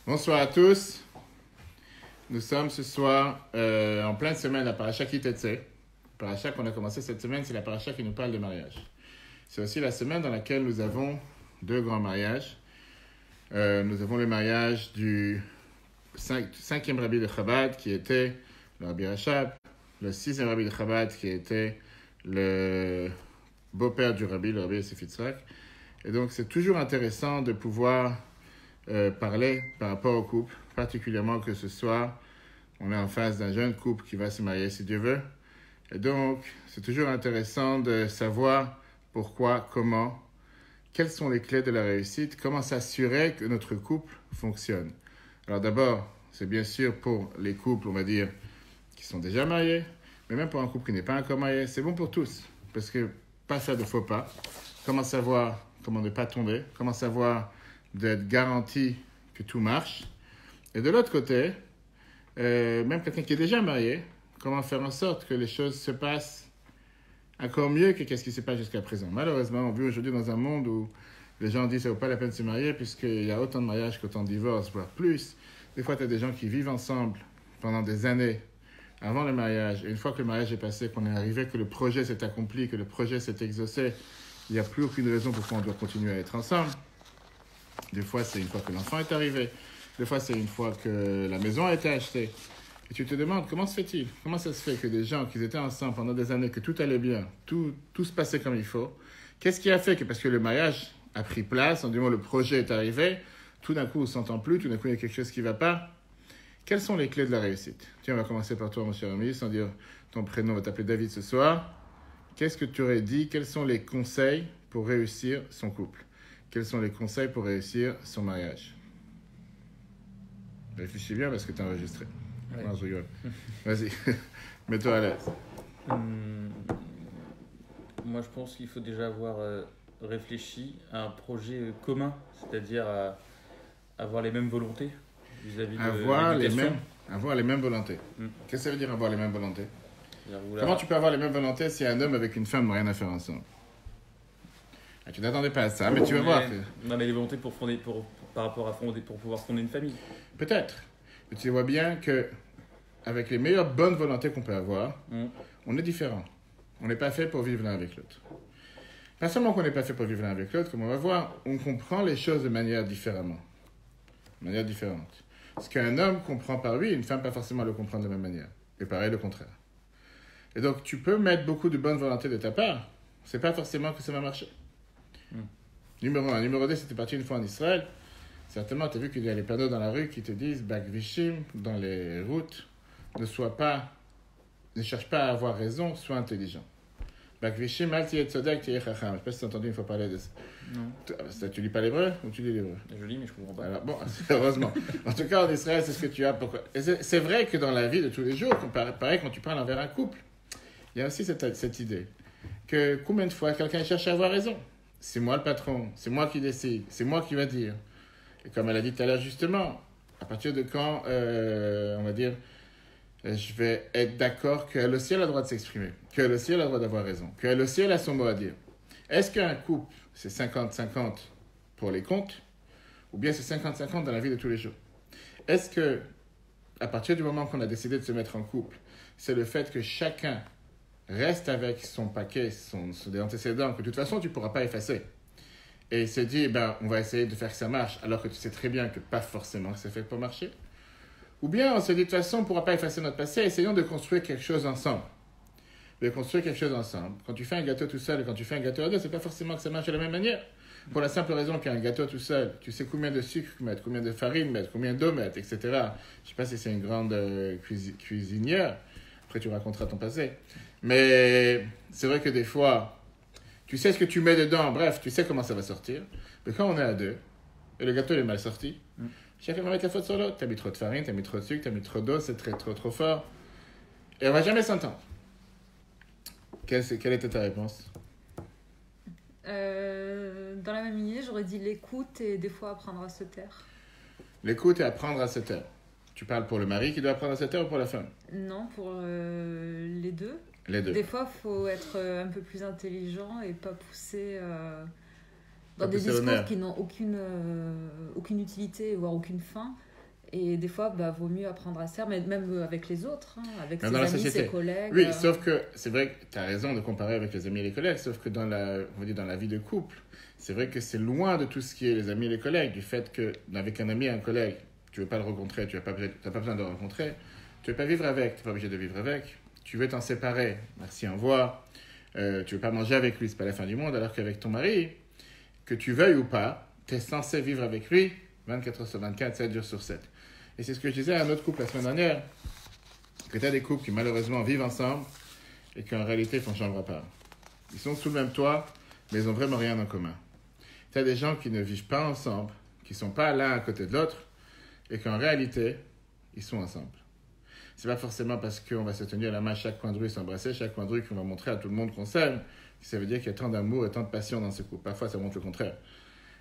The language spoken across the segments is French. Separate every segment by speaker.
Speaker 1: Bonsoir à tous. Nous sommes ce soir en pleine semaine à Parashat Kitetse. La paracha qu'on a commencé cette semaine, c'est la paracha qui nous parle de mariage. C'est aussi la semaine dans laquelle nous avons deux grands mariages. Nous avons le mariage du cinquième rabbi de Chabad qui était le rabbi Rachab, le sixième rabbi de Chabad qui était le beau-père du rabbi, le rabbi Yosef Yitzhak. Et donc c'est toujours intéressant de pouvoir parler par rapport au couple, particulièrement que ce soir, on est en face d'un jeune couple qui va se marier si Dieu veut. Et donc, c'est toujours intéressant de savoir pourquoi, comment, quelles sont les clés de la réussite, comment s'assurer que notre couple fonctionne. Alors d'abord, c'est bien sûr pour les couples, on va dire, qui sont déjà mariés, mais même pour un couple qui n'est pas encore marié, c'est bon pour tous, parce que pas faire de faux pas, comment savoir comment ne pas tomber, comment savoir d'être garanti que tout marche. Et de l'autre côté, même quelqu'un qui est déjà marié, comment faire en sorte que les choses se passent encore mieux que ce qui se passe jusqu'à présent. Malheureusement, on vit aujourd'hui dans un monde où les gens disent que ça ne vaut pas la peine de se marier puisqu'il y a autant de mariages qu'autant de divorces, voire plus. Des fois, tu as des gens qui vivent ensemble pendant des années avant le mariage. Et une fois que le mariage est passé, qu'on est arrivé, que le projet s'est accompli, que le projet s'est exaucé, il n'y a plus aucune raison pourquoi on doit continuer à être ensemble. Des fois, c'est une fois que l'enfant est arrivé. Des fois, c'est une fois que la maison a été achetée. Et tu te demandes, comment se fait-il? Comment ça se fait que des gens qui étaient ensemble pendant des années, que tout allait bien, tout se passait comme il faut, qu'est-ce qui a fait que, parce que le mariage a pris place, en disant le projet est arrivé, tout d'un coup on ne s'entend plus, tout d'un coup il y a quelque chose qui ne va pas? Quelles sont les clés de la réussite? Tiens, on va commencer par toi, mon cher ami, sans dire ton prénom, on va t'appeler David ce soir. Qu'est-ce que tu aurais dit? Quels sont les conseils pour réussir son couple? Quels sont les conseils pour réussir son mariage? Réfléchis bien parce que tu as enregistré.
Speaker 2: Ouais.
Speaker 1: Non, je rigole. Vas-y, mets-toi à l'aise.
Speaker 2: Moi, je pense qu'il faut déjà avoir réfléchi à un projet commun, c'est-à-dire à avoir les mêmes volontés vis-à-vis de l'éducation.
Speaker 1: Avoir les mêmes volontés.
Speaker 2: Mm.
Speaker 1: Qu'est-ce que ça veut dire avoir les mêmes volontés?
Speaker 2: Vouloir...
Speaker 1: Comment tu peux avoir les mêmes volontés si un homme avec une femme n'ont rien à faire ensemble? Ah, tu n'attendais pas à ça, mais tu vas voir.
Speaker 2: Non, mais les volontés par rapport à pour pouvoir fonder une famille.
Speaker 1: Peut-être. Mais tu vois bien que avec les meilleures bonnes volontés qu'on peut avoir, on est différents. On n'est pas fait pour vivre l'un avec l'autre. Pas seulement qu'on n'est pas fait pour vivre l'un avec l'autre, comme on va voir, on comprend les choses de manière différente. Ce qu'un homme comprend par lui, une femme pas forcément le comprendre de la même manière. Et pareil, le contraire. Et donc, tu peux mettre beaucoup de bonne volonté de ta part, c'est pas forcément que ça va marcher. Numéro 1. Numéro 2, si tu es parti une fois en Israël, certainement, tu as vu qu'il y a les panneaux dans la rue qui te disent Bakvishim, dans les routes, ne cherche pas à avoir raison, sois intelligent. Bakvishim, al tiyeh tzodek, tiyeh chacham. Je ne sais pas si tu as entendu une fois parler de ça.
Speaker 2: Non.
Speaker 1: Tu lis pas l'hébreu ou tu lis l'hébreu?
Speaker 2: Je lis, mais je comprends pas.
Speaker 1: Alors, bon, heureusement. En tout cas, en Israël, c'est ce que tu as. Et c'est vrai que dans la vie de tous les jours, pareil, quand tu parles envers un couple, il y a aussi cette idée que combien de fois quelqu'un cherche à avoir raison? C'est moi le patron, c'est moi qui décide, c'est moi qui va dire. Et comme elle a dit tout à l'heure justement, à partir de quand, on va dire, je vais être d'accord qu'elle aussi elle a le droit de s'exprimer, qu'elle aussi elle a le droit d'avoir raison, qu'elle aussi elle a son mot à dire. Est-ce qu'un couple, c'est 50-50 pour les comptes, ou bien c'est 50-50 dans la vie de tous les jours? Est-ce que, à partir du moment qu'on a décidé de se mettre en couple, c'est le fait que chacun reste avec son paquet, des antécédents, que de toute façon tu ne pourras pas effacer, et se dit, on va essayer de faire que ça marche, alors que tu sais très bien que pas forcément c'est fait pour marcher. Ou bien on se dit, de toute façon, on ne pourra pas effacer notre passé, essayons de construire quelque chose ensemble. Quand tu fais un gâteau tout seul et quand tu fais un gâteau à deux, c'est pas forcément que ça marche de la même manière. Pour la simple raison qu'un gâteau tout seul, tu sais combien de sucre mettre, combien de farine mettre, combien d'eau mettre, etc. Je ne sais pas si c'est une grande cuisinière. Après, tu raconteras ton passé. Mais c'est vrai que des fois, tu sais ce que tu mets dedans, bref, tu sais comment ça va sortir. Mais quand on est à deux, et le gâteau est mal sorti, chacun va mettre la faute sur l'autre. Tu as mis trop de farine, tu as mis trop de sucre, tu as mis trop d'eau, c'est trop fort. Et on ne va jamais s'entendre. Quelle était ta réponse?
Speaker 3: Dans la même lignée, j'aurais dit l'écoute et des fois apprendre à se taire.
Speaker 1: L'écoute et apprendre à se taire. Tu parles pour le mari qui doit apprendre à se taire ou pour la femme?
Speaker 3: Non, pour les deux.
Speaker 1: Les deux.
Speaker 3: Des fois, il faut être un peu plus intelligent et pas pousser dans des discours qui n'ont aucune utilité, voire aucune fin. Et des fois, vaut mieux apprendre à se taire, mais même avec les autres, avec
Speaker 1: Même
Speaker 3: ses
Speaker 1: dans la
Speaker 3: amis,
Speaker 1: société.
Speaker 3: ses collègues.
Speaker 1: Oui, sauf que c'est vrai que tu as raison de comparer avec les amis et les collègues, sauf que dans la vie de couple, c'est vrai que c'est loin de tout ce qui est les amis et les collègues, du fait que avec un ami et un collègue, tu ne veux pas le rencontrer, tu n'as pas besoin de le rencontrer, tu ne veux pas vivre avec, tu n'es pas obligé de vivre avec, tu veux t'en séparer, merci, au revoir, tu ne veux pas manger avec lui, c'est pas la fin du monde, alors qu'avec ton mari, que tu veuilles ou pas, tu es censé vivre avec lui 24 heures sur 24, 7 jours sur 7. Et c'est ce que je disais à un autre couple la semaine dernière, que tu as des couples qui malheureusement vivent ensemble et qui en réalité font chambre à part. Ils sont sous le même toit, mais ils n'ont vraiment rien en commun. Tu as des gens qui ne vivent pas ensemble, qui ne sont pas l'un à côté de l'autre, et qu'en réalité, ils sont ensemble. C'est pas forcément parce qu'on va se tenir la main à chaque coin de rue, s'embrasser, chaque coin de rue qu'on va montrer à tout le monde qu'on s'aime, que ça veut dire qu'il y a tant d'amour et tant de passion dans ce couple. Parfois, ça montre le contraire.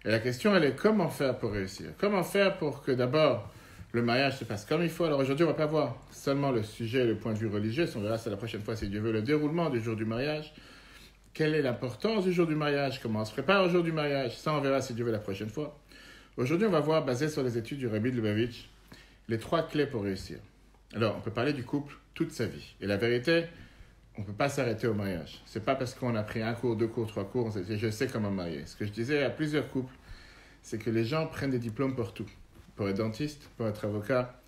Speaker 1: Et la question, elle est comment faire pour réussir? Comment faire pour que d'abord, le mariage se passe comme il faut? Alors aujourd'hui, on ne va pas voir seulement le sujet et le point de vue religieux, on verra ça la prochaine fois si Dieu veut, le déroulement du jour du mariage. Quelle est l'importance du jour du mariage? Comment on se prépare au jour du mariage? Ça, on verra si Dieu veut la prochaine fois. Aujourd'hui, on va voir, basé sur les études du Rabbi de Lubavitch, les 3 clés pour réussir. Alors, on peut parler du couple toute sa vie. Et la vérité, on ne peut pas s'arrêter au mariage. Ce n'est pas parce qu'on a pris 1 cours, 2 cours, 3 cours, on s'est dit, je sais comment me marier. Ce que je disais à plusieurs couples, c'est que les gens prennent des diplômes pour tout. Pour être dentiste, pour être avocat,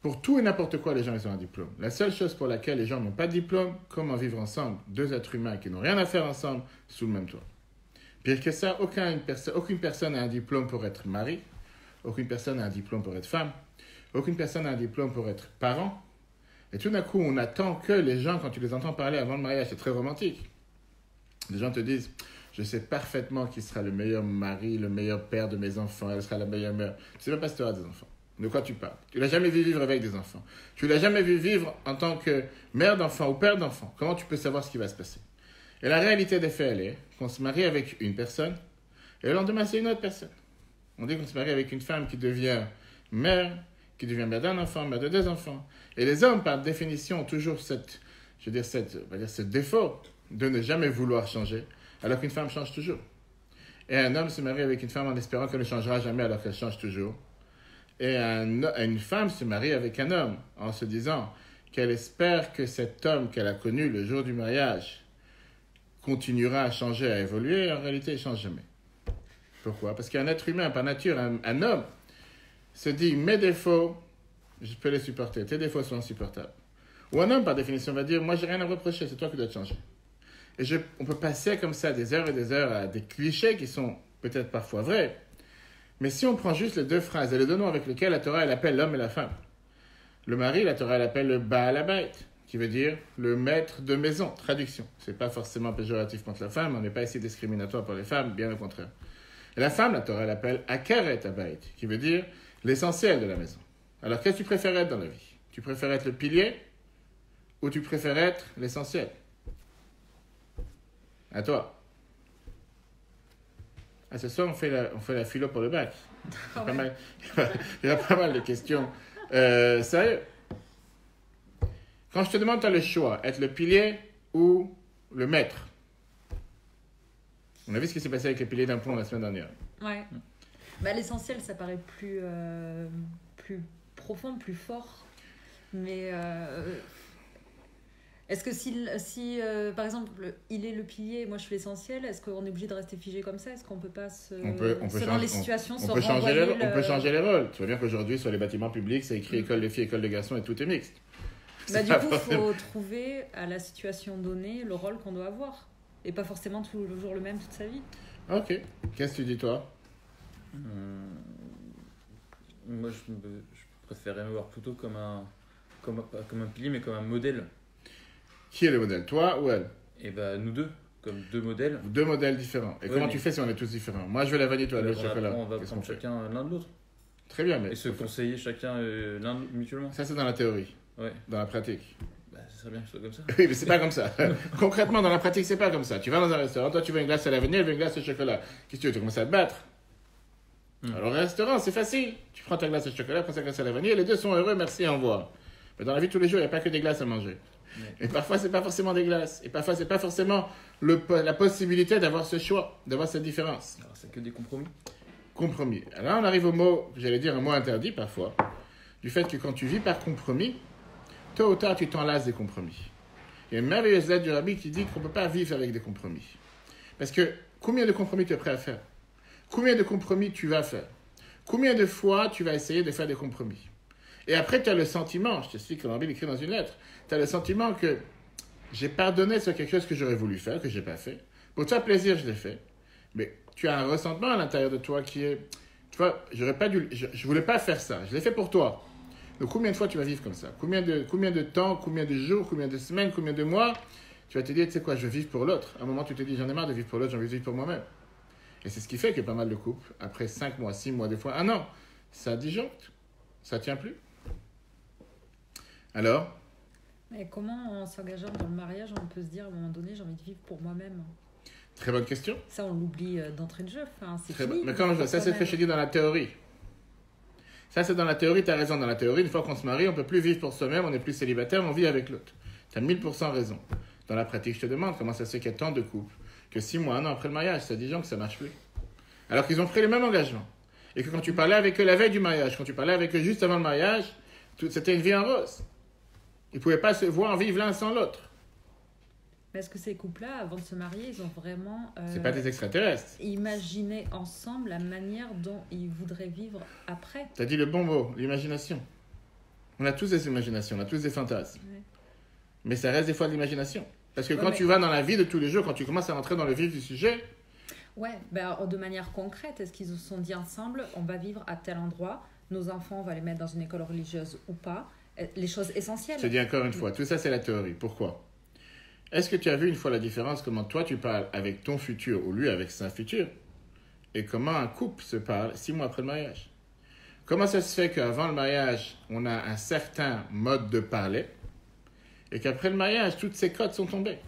Speaker 1: pour tout et n'importe quoi, les gens, ils ont un diplôme. La seule chose pour laquelle les gens n'ont pas de diplôme, comment vivre ensemble, 2 êtres humains qui n'ont rien à faire ensemble, sous le même toit. Pire que ça, aucune personne n'a un diplôme pour être mari, aucune personne n'a un diplôme pour être femme, aucune personne n'a un diplôme pour être parent. Et tout d'un coup, on attend que les gens, quand tu les entends parler avant le mariage, c'est très romantique. Les gens te disent, je sais parfaitement qui sera le meilleur mari, le meilleur père de mes enfants, elle sera la meilleure mère. Tu ne sais même pas si tu auras des enfants. De quoi tu parles? Tu ne l'as jamais vu vivre avec des enfants. Tu ne l'as jamais vu vivre en tant que mère d'enfant ou père d'enfant. Comment tu peux savoir ce qui va se passer? Et la réalité des faits, elle est qu'on se marie avec une personne et le lendemain, c'est une autre personne. On dit qu'on se marie avec une femme qui devient mère, qui devient mère d'un enfant, mère de 2 enfants. Et les hommes, par définition, ont toujours ce défaut de ne jamais vouloir changer, alors qu'une femme change toujours. Et un homme se marie avec une femme en espérant qu'elle ne changera jamais, alors qu'elle change toujours. Et une femme se marie avec un homme en se disant qu'elle espère que cet homme qu'elle a connu le jour du mariage continuera à changer, à évoluer, et en réalité, il ne change jamais. Pourquoi? Parce qu'un être humain, par nature, un homme, se dit, mes défauts, je peux les supporter, tes défauts sont insupportables. Ou un homme, par définition, va dire, moi, j'ai rien à reprocher, c'est toi qui dois te changer. Et on peut passer comme ça des heures et des heures à des clichés qui sont peut-être parfois vrais, mais si on prend juste les 2 phrases et les 2 noms avec lesquels la Torah, elle appelle l'homme et la femme. Le mari, la Torah, elle appelle le Baal Habayit, qui veut dire le maître de maison, traduction. Ce n'est pas forcément péjoratif contre la femme, on n'est pas ici discriminatoire pour les femmes, bien au contraire. Et la femme, la Torah, elle appelle Akeret Habayit, qui veut dire l'essentiel de la maison. Alors, qu'est-ce que tu préfères être dans la vie? Tu préfères être le pilier ou tu préfères être l'essentiel? À toi. Ah, ce soir, on fait la philo pour le bac. Il y a pas mal de questions. Sérieux. Quand je te demande, tu as le choix, être le pilier ou le maître. On a vu ce qui s'est passé avec les piliers d'un pont la semaine dernière.
Speaker 3: Ouais. L'essentiel, ça paraît plus profond, plus fort. Mais est-ce que si par exemple, il est le pilier et moi je suis l'essentiel, est-ce qu'on est obligé de rester figé comme ça? Est-ce qu'on peut pas selon les situations, on peut
Speaker 1: changer les rôles. Tu vois bien qu'aujourd'hui, sur les bâtiments publics, c'est écrit école de filles, école de garçons et tout est mixte.
Speaker 3: Du coup, il faut trouver à la situation donnée le rôle qu'on doit avoir. Et pas forcément toujours le même toute sa vie.
Speaker 1: Ok. Qu'est-ce que tu dis, toi?
Speaker 2: Moi, je préférerais me voir plutôt comme un pilier, mais comme un modèle.
Speaker 1: Qui est le modèle, toi ou elle?
Speaker 2: Et nous 2, comme 2 modèles.
Speaker 1: 2 modèles différents. Et comment tu fais si on est tous différents? Moi, je veux la vanille, toi, le chocolat.
Speaker 2: On va prendre chacun l'un de l'autre.
Speaker 1: Très bien, mais...
Speaker 2: Et se conseiller chacun l'un mutuellement.
Speaker 1: Ça, c'est dans la théorie.
Speaker 2: Ouais.
Speaker 1: Dans la pratique.
Speaker 2: Ce serait bien que ce soit comme ça.
Speaker 1: Oui, mais c'est pas comme ça. Concrètement, dans la pratique, c'est pas comme ça. Tu vas dans un restaurant, toi, tu veux une glace à la vanille, elle veut une glace au chocolat. Qu'est-ce que tu veux? Tu commences à te battre. Alors, au restaurant, c'est facile. Tu prends ta glace au chocolat, prends ta glace à la vanille, et les 2 sont heureux, merci, au revoir. Mais dans la vie de tous les jours, il n'y a pas que des glaces à manger. Et parfois, c'est pas forcément des glaces. Et parfois, c'est pas forcément la possibilité d'avoir ce choix, d'avoir cette différence.
Speaker 2: Alors, c'est que des compromis.
Speaker 1: Compromis. Alors, on arrive au mot, j'allais dire un mot interdit parfois. du fait que quand tu vis par compromis, tôt ou tard, tu t'enlaces des compromis. Il y a une merveilleuse lettre du Rabbi qui dit qu'on ne peut pas vivre avec des compromis. Parce que combien de compromis tu es prêt à faire? Combien de compromis tu vas faire? Combien de fois tu vas essayer de faire des compromis? Et après, tu as le sentiment, je t'explique comme Rabbi l'écrit dans une lettre, tu as le sentiment que j'ai pardonné sur quelque chose que j'aurais voulu faire, que je n'ai pas fait. Pour toi, plaisir, je l'ai fait. Mais tu as un ressentiment à l'intérieur de toi qui est, tu vois, je ne voulais pas faire ça, je l'ai fait pour toi. Donc combien de fois tu vas vivre comme ça? Combien de temps, combien de jours, combien de semaines, combien de mois tu vas te dire, tu sais quoi, je veux vivre pour l'autre. À un moment, tu te dis, j'en ai marre de vivre pour l'autre, j'ai envie de vivre pour moi-même. Et c'est ce qui fait que pas mal de couples, après 5 mois, 6 mois, des fois 1 an, ça disjoncte, ça ne tient plus. Alors?
Speaker 3: Mais comment, en s'engageant dans le mariage, on peut se dire, à un moment donné, j'ai envie de vivre pour moi-même?
Speaker 1: Très bonne question.
Speaker 3: Ça, on l'oublie d'entrée de jeu. Enfin, c'est
Speaker 1: très
Speaker 3: fini.
Speaker 1: Mais quand ça, c'est ce que je dis dans la théorie. Ça, c'est dans la théorie, tu as raison. Dans la théorie, une fois qu'on se marie, on ne peut plus vivre pour soi-même, on n'est plus célibataire, on vit avec l'autre. Tu as 1000% raison. Dans la pratique, je te demande comment ça se fait qu'il y a tant de couples que 6 mois, 1 an après le mariage, ça dit gens que ça ne marche plus. Alors qu'ils ont pris le même engagement. Et que quand tu parlais avec eux la veille du mariage, quand tu parlais avec eux juste avant le mariage, c'était une vie en rose. Ils ne pouvaient pas se voir vivre l'un sans l'autre.
Speaker 3: Mais est-ce que ces couples-là, avant de se marier, ils ont vraiment...
Speaker 1: c'est pas des extraterrestres.
Speaker 3: Imaginé ensemble la manière dont ils voudraient vivre après?
Speaker 1: Tu as dit le bon mot, l'imagination. On a tous des imaginations, on a tous des fantasmes. Ouais. Mais ça reste des fois de l'imagination. Parce que quand tu vas dans la vie de tous les jours, quand tu commences à rentrer dans le vif du sujet...
Speaker 3: Ouais, de manière concrète, est-ce qu'ils se sont dit ensemble, on va vivre à tel endroit, nos enfants, on va les mettre dans une école religieuse ou pas, les choses essentielles.
Speaker 1: Je te dis encore une fois, tout ça c'est la théorie. Pourquoi? Est-ce que tu as vu une fois la différence, comment toi tu parles avec ton futur ou lui avec sa future, et comment un couple se parle 6 mois après le mariage? Comment ça se fait qu'avant le mariage, on a un certain mode de parler, et qu'après le mariage, toutes ces codes sont tombées?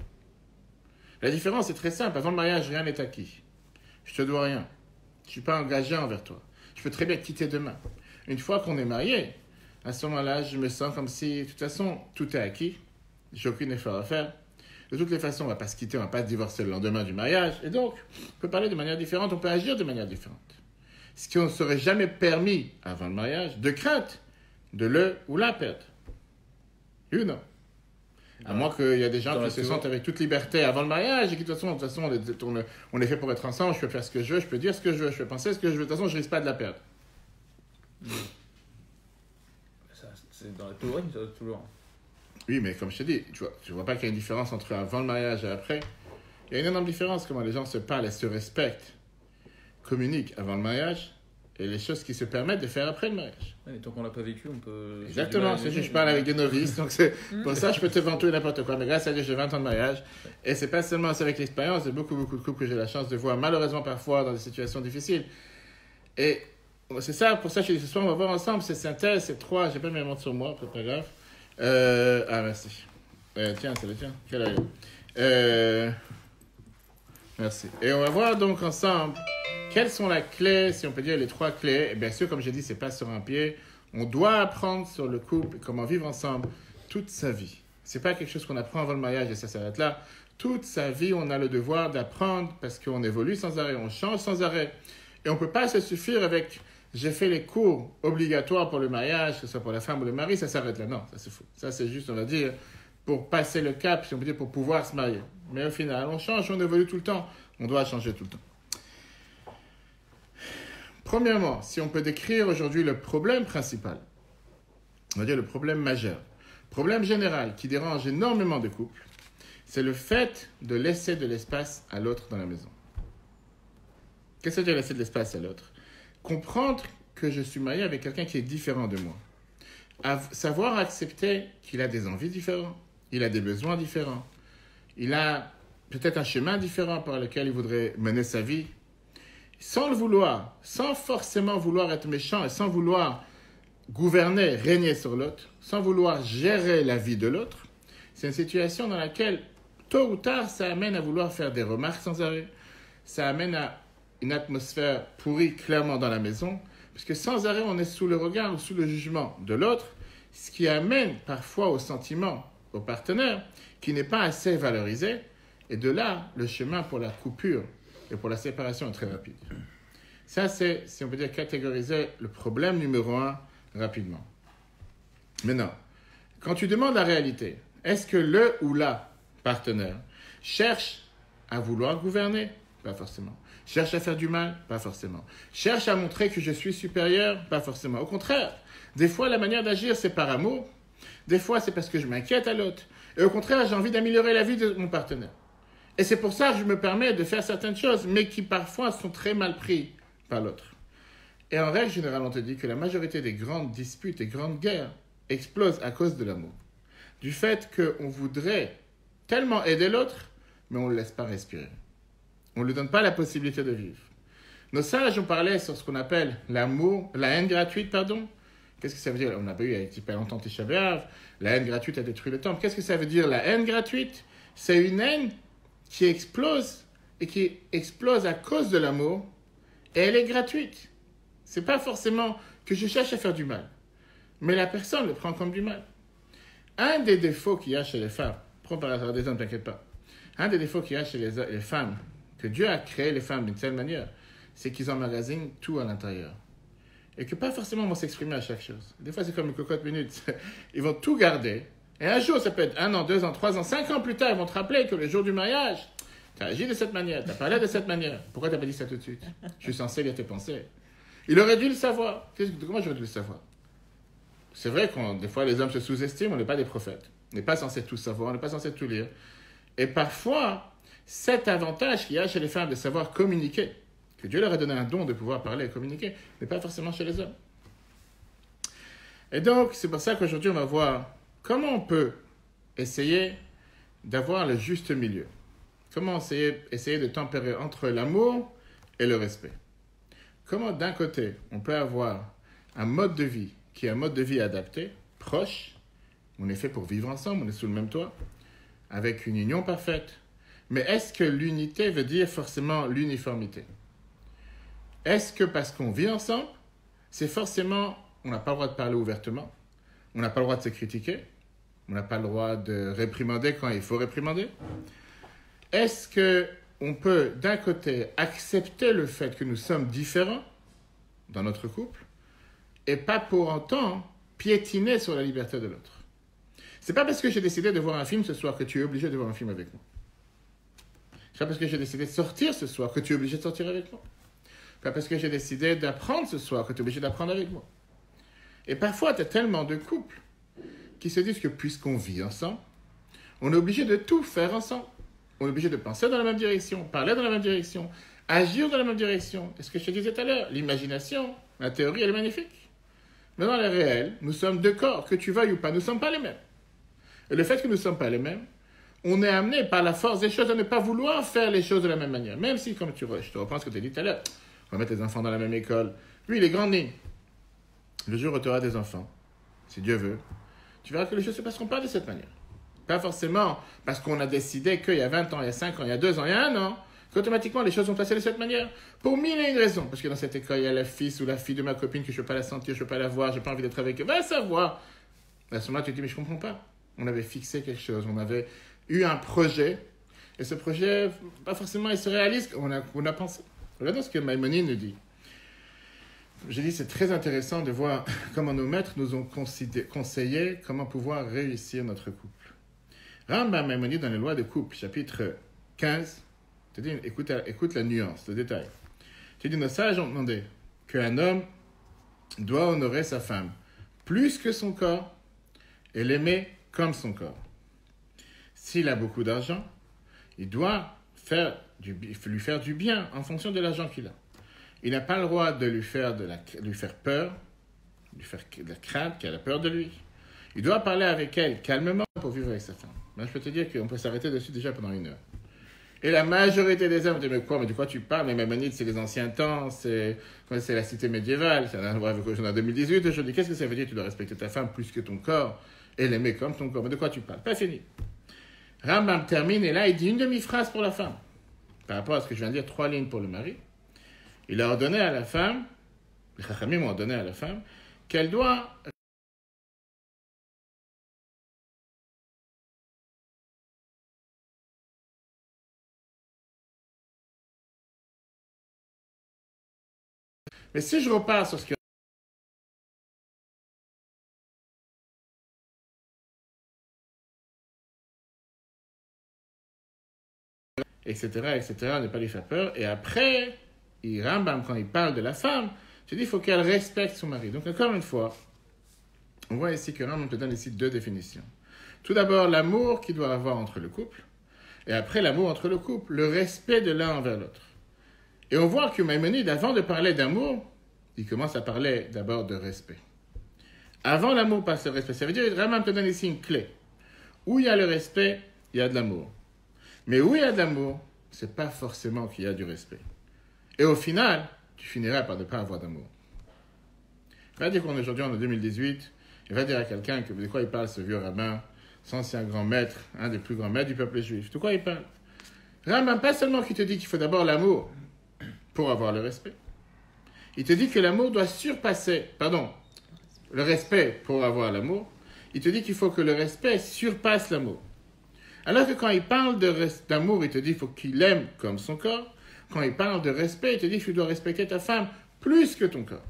Speaker 1: La différence est très simple. Avant le mariage, rien n'est acquis. Je te dois rien. Je ne suis pas engagé envers toi. Je peux très bien te quitter demain. Une fois qu'on est marié, à ce moment-là, je me sens comme si, de toute façon, tout est acquis. J'ai aucun effort à faire. De toutes les façons, on ne va pas se quitter, on ne va pas se divorcer le lendemain du mariage. Et donc, on peut parler de manière différente, on peut agir de manière différente. Ce qui ne serait jamais permis avant le mariage, de crainte de le ou la perdre. Oui ou non? À moins qu'il y a des gens qui se sentent avec toute liberté avant le mariage et qui, de toute façon on est fait pour être ensemble, je peux faire ce que je veux, je peux dire ce que je veux, je peux penser ce que je veux. De toute façon, je ne risque pas de la perdre.
Speaker 2: Ça, c'est dans la théorie, ça, toujours.
Speaker 1: Oui, mais comme je te dis, tu vois pas qu'il y a une différence entre avant le mariage et après. Il y a une énorme différence comment les gens se parlent et se respectent, communiquent avant le mariage et les choses qui se permettent de faire après le mariage.
Speaker 2: Ouais, tant qu'on l'a pas vécu, on peut...
Speaker 1: Exactement, c'est juste je parle avec des novices, donc c'est pour ça je peux te vanter n'importe quoi. Mais grâce à Dieu, j'ai 20 ans de mariage. Et c'est pas seulement ça avec l'expérience, c'est beaucoup de couples que j'ai la chance de voir, malheureusement parfois dans des situations difficiles. Et c'est ça, pour ça je dis ce soir, on va voir ensemble, c'est synthèse, c'est 3, j'ai pas mes montres sur moi, c'est pas grave. Merci. Tiens, c'est le tien. Quel œil. Merci. Et on va voir donc ensemble quelles sont les clés, si on peut dire les 3 clés. Et bien sûr, comme j'ai dit, c'est pas sur un pied. On doit apprendre sur le couple, comment vivre ensemble toute sa vie. C'est pas quelque chose qu'on apprend avant le mariage et ça s'arrête là. Toute sa vie, on a le devoir d'apprendre parce qu'on évolue sans arrêt, on change sans arrêt. Et on peut pas se suffire avec j'ai fait les cours obligatoires pour le mariage, que ce soit pour la femme ou le mari, ça s'arrête là. Non, ça c'est faux. Ça c'est juste, on va dire, pour passer le cap, si on peut dire, pour pouvoir se marier. Mais au final, on change, on évolue tout le temps. On doit changer tout le temps. Premièrement, si on peut décrire aujourd'hui le problème principal, on va dire le problème majeur, problème général qui dérange énormément de couples, c'est le fait de laisser de l'espace à l'autre dans la maison. Qu'est-ce que ça veut dire laisser de l'espace à l'autre? Comprendre que je suis marié avec quelqu'un qui est différent de moi. Savoir accepter qu'il a des envies différentes, il a des besoins différents, il a peut-être un chemin différent par lequel il voudrait mener sa vie, sans le vouloir, sans forcément vouloir être méchant et sans vouloir gouverner, régner sur l'autre, sans vouloir gérer la vie de l'autre. C'est une situation dans laquelle, tôt ou tard, ça amène à vouloir faire des remarques sans arrêt, ça amène à une atmosphère pourrie clairement dans la maison, puisque sans arrêt, on est sous le regard ou sous le jugement de l'autre, ce qui amène parfois au sentiment, au partenaire, qui n'est pas assez valorisé, et de là, le chemin pour la coupure et pour la séparation est très rapide. Ça, c'est, si on peut dire, catégoriser le problème numéro 1 rapidement. Maintenant, quand tu demandes la réalité, est-ce que le ou la partenaire cherche à vouloir gouverner? Pas forcément. Cherche à faire du mal? Pas forcément. Cherche à montrer que je suis supérieur? Pas forcément. Au contraire, des fois, la manière d'agir, c'est par amour. Des fois, c'est parce que je m'inquiète à l'autre. Et au contraire, j'ai envie d'améliorer la vie de mon partenaire. Et c'est pour ça que je me permets de faire certaines choses, mais qui parfois sont très mal prises par l'autre. Et en règle générale, on te dit que la majorité des grandes disputes et grandes guerres explosent à cause de l'amour. Du fait qu'on voudrait tellement aider l'autre, mais on ne le laisse pas respirer. On ne lui donne pas la possibilité de vivre. Nos sages ont parlé sur ce qu'on appelle l'amour, la haine gratuite, pardon. Qu'est-ce que ça veut dire? On n'a pas eu, il y a pas longtemps, Tisha B'Av. La haine gratuite a détruit le temple. Qu'est-ce que ça veut dire, la haine gratuite? C'est une haine qui explose et qui explose à cause de l'amour, et elle est gratuite. C'est pas forcément que je cherche à faire du mal, mais la personne le prend comme du mal. Un des défauts qu'il y a chez les femmes, prends par hasard des hommes, t'inquiète pas, un des défauts qu'il y a chez les femmes, que Dieu a créé les femmes d'une telle manière, c'est qu'ils emmagasinent tout à l'intérieur. Et que pas forcément vont s'exprimer à chaque chose. Des fois, c'est comme une cocotte minute. Ils vont tout garder. Et un jour, ça peut être 1 an, 2 ans, 3 ans, 5 ans plus tard, ils vont te rappeler que le jour du mariage, tu as agi de cette manière, tu as parlé de cette manière. Pourquoi tu n'as pas dit ça tout de suite? Je suis censé lire tes pensées. Il aurait dû le savoir. Comment j'aurais dû le savoir? C'est vrai que des fois, les hommes se sous-estiment, on n'est pas des prophètes. On n'est pas censé tout savoir, on n'est pas censé tout lire. Et parfois, cet avantage qu'il y a chez les femmes de savoir communiquer, que Dieu leur a donné un don de pouvoir parler et communiquer, n'est pas forcément chez les hommes. Et donc, c'est pour ça qu'aujourd'hui, on va voir comment on peut essayer d'avoir le juste milieu. Comment essayer de tempérer entre l'amour et le respect. Comment, d'un côté, on peut avoir un mode de vie qui est un mode de vie adapté, proche, on est fait pour vivre ensemble, on est sous le même toit, avec une union parfaite. Mais est-ce que l'unité veut dire forcément l'uniformité? Est-ce que parce qu'on vit ensemble, c'est forcément, on n'a pas le droit de parler ouvertement, on n'a pas le droit de se critiquer, on n'a pas le droit de réprimander quand il faut réprimander? Est-ce qu'on peut, d'un côté, accepter le fait que nous sommes différents dans notre couple et pas pour autant piétiner sur la liberté de l'autre? C'est pas parce que j'ai décidé de voir un film ce soir que tu es obligé de voir un film avec moi. C'est pas parce que j'ai décidé de sortir ce soir que tu es obligé de sortir avec moi. Pas parce que j'ai décidé d'apprendre ce soir que tu es obligé d'apprendre avec moi. Et parfois, tu as tellement de couples qui se disent que puisqu'on vit ensemble, on est obligé de tout faire ensemble. On est obligé de penser dans la même direction, parler dans la même direction, agir dans la même direction. Et ce que je te disais tout à l'heure, l'imagination, la théorie, elle est magnifique. Mais dans le réel, nous sommes deux corps, que tu veuilles ou pas, nous ne sommes pas les mêmes. Et le fait que nous ne sommes pas les mêmes, on est amené par la force des choses à ne pas vouloir faire les choses de la même manière. Même si, comme je te reprends ce que tu as dit tout à l'heure, on va mettre les enfants dans la même école. Lui, il est grand né. Le jour où tu auras des enfants, si Dieu veut, tu verras que les choses ne se passeront pas de cette manière. Pas forcément parce qu'on a décidé qu'il y a 20 ans, il y a 5 ans, il y a 2 ans, il y a 1 an, qu'automatiquement les choses sont passées de cette manière. Pour mille et une raisons. Parce que dans cette école, il y a le fils ou la fille de ma copine que je ne veux pas la sentir, je ne veux pas la voir, je n'ai pas envie d'être avec elle. Va savoir. À ce moment-là, tu te dis, mais je ne comprends pas. On avait fixé quelque chose, on avait eu un projet, et ce projet, pas forcément, il se réalise qu'on a pensé. Regardez ce que Maïmonide nous dit. J'ai dit, c'est très intéressant de voir comment nos maîtres nous ont conseillé comment pouvoir réussir notre couple. Rambam Maïmonide dans les lois de couple, chapitre 15, te dit, écoute la nuance, le détail. Tu dis, nos sages ont demandé qu'un homme doit honorer sa femme plus que son corps et l'aimer comme son corps. S'il a beaucoup d'argent, il doit lui faire du bien en fonction de l'argent qu'il a. Il n'a pas le droit de lui faire peur, lui faire de la crainte, qu'elle a peur de lui. Il doit parler avec elle calmement pour vivre avec sa femme. Mais je peux te dire qu'on peut s'arrêter dessus déjà pendant 1 heure. Et la majorité des hommes disent, mais quoi, mais de quoi tu parles? Mais Maïmonide, c'est les anciens temps, c'est la cité médiévale, c'est en 2018. Je dis, qu'est-ce que ça veut dire? Tu dois respecter ta femme plus que ton corps et l'aimer comme ton corps. Mais de quoi tu parles? Pas fini. Rambam termine et là, il dit une demi-phrase pour la femme. Par rapport à ce que je viens de dire, 3 lignes pour le mari. Il a ordonné à la femme, les Chachamim ont ordonné à la femme, qu'elle doit... Mais si je repars sur ce que etc., ne pas lui faire peur. Et après, Rambam, quand il parle de la femme, tu dis il faut qu'elle respecte son mari. Donc encore une fois, on voit ici que Rambam te donne ici 2 définitions. Tout d'abord, l'amour qu'il doit avoir entre le couple, et après l'amour entre le couple, le respect de l'un envers l'autre. Et on voit que Maïmonide, avant de parler d'amour, il commence à parler d'abord de respect. Avant l'amour passe le respect. Ça veut dire que Rambam te donne ici une clé. Où il y a le respect, il y a de l'amour. Mais où il y a de l'amour, c'est pas forcément qu'il y a du respect. Et au final, tu finiras par ne pas avoir d'amour. Va dire qu'aujourd'hui, on est en 2018, et va dire à quelqu'un que de quoi il parle, ce vieux rabbin, son ancien grand maître, un des plus grands maîtres du peuple juif. De quoi il parle? Rambam, pas seulement qu'il te dit qu'il faut d'abord l'amour pour avoir le respect. Il te dit que l'amour doit surpasser, le respect pour avoir l'amour. Il te dit qu'il faut que le respect surpasse l'amour. Alors que quand il parle d'amour, il te dit qu'il faut qu'il aime comme son corps. Quand il parle de respect, il te dit que tu dois respecter ta femme plus que ton corps.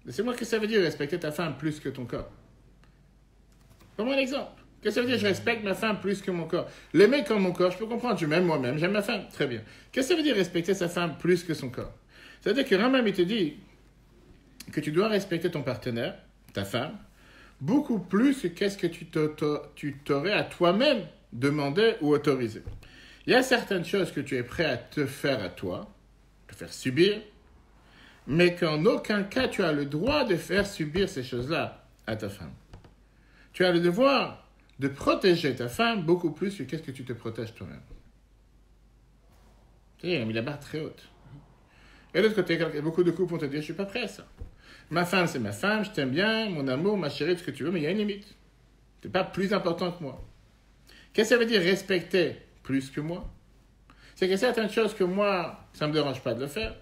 Speaker 1: Laissez-moi ce que ça veut dire respecter ta femme plus que ton corps. Donne-moi un exemple. Qu'est-ce que ça veut dire je respecte ma femme plus que mon corps? L'aimer comme mon corps, je peux comprendre. Je m'aime moi-même, j'aime ma femme. Très bien. Qu'est-ce que ça veut dire respecter sa femme plus que son corps? Ça veut dire que Rambam, il te dit que tu dois respecter ton partenaire, ta femme, beaucoup plus que qu'est-ce que tu t'aurais à toi-même demandé ou autorisé. Il y a certaines choses que tu es prêt à te faire à toi, te faire subir, mais qu'en aucun cas tu as le droit de faire subir ces choses-là à ta femme. Tu as le devoir de protéger ta femme beaucoup plus que qu'est-ce que tu te protèges toi-même. Tu sais, il a mis la barre très haute. Et de l'autre côté, beaucoup de couples vont te dire, je ne suis pas prêt à ça. Ma femme, c'est ma femme, je t'aime bien, mon amour, ma chérie, tout ce que tu veux, mais il y a une limite. Tu n'es pas plus important que moi. Qu'est-ce que ça veut dire respecter plus que moi? C'est que certaines choses que moi, ça ne me dérange pas de le faire,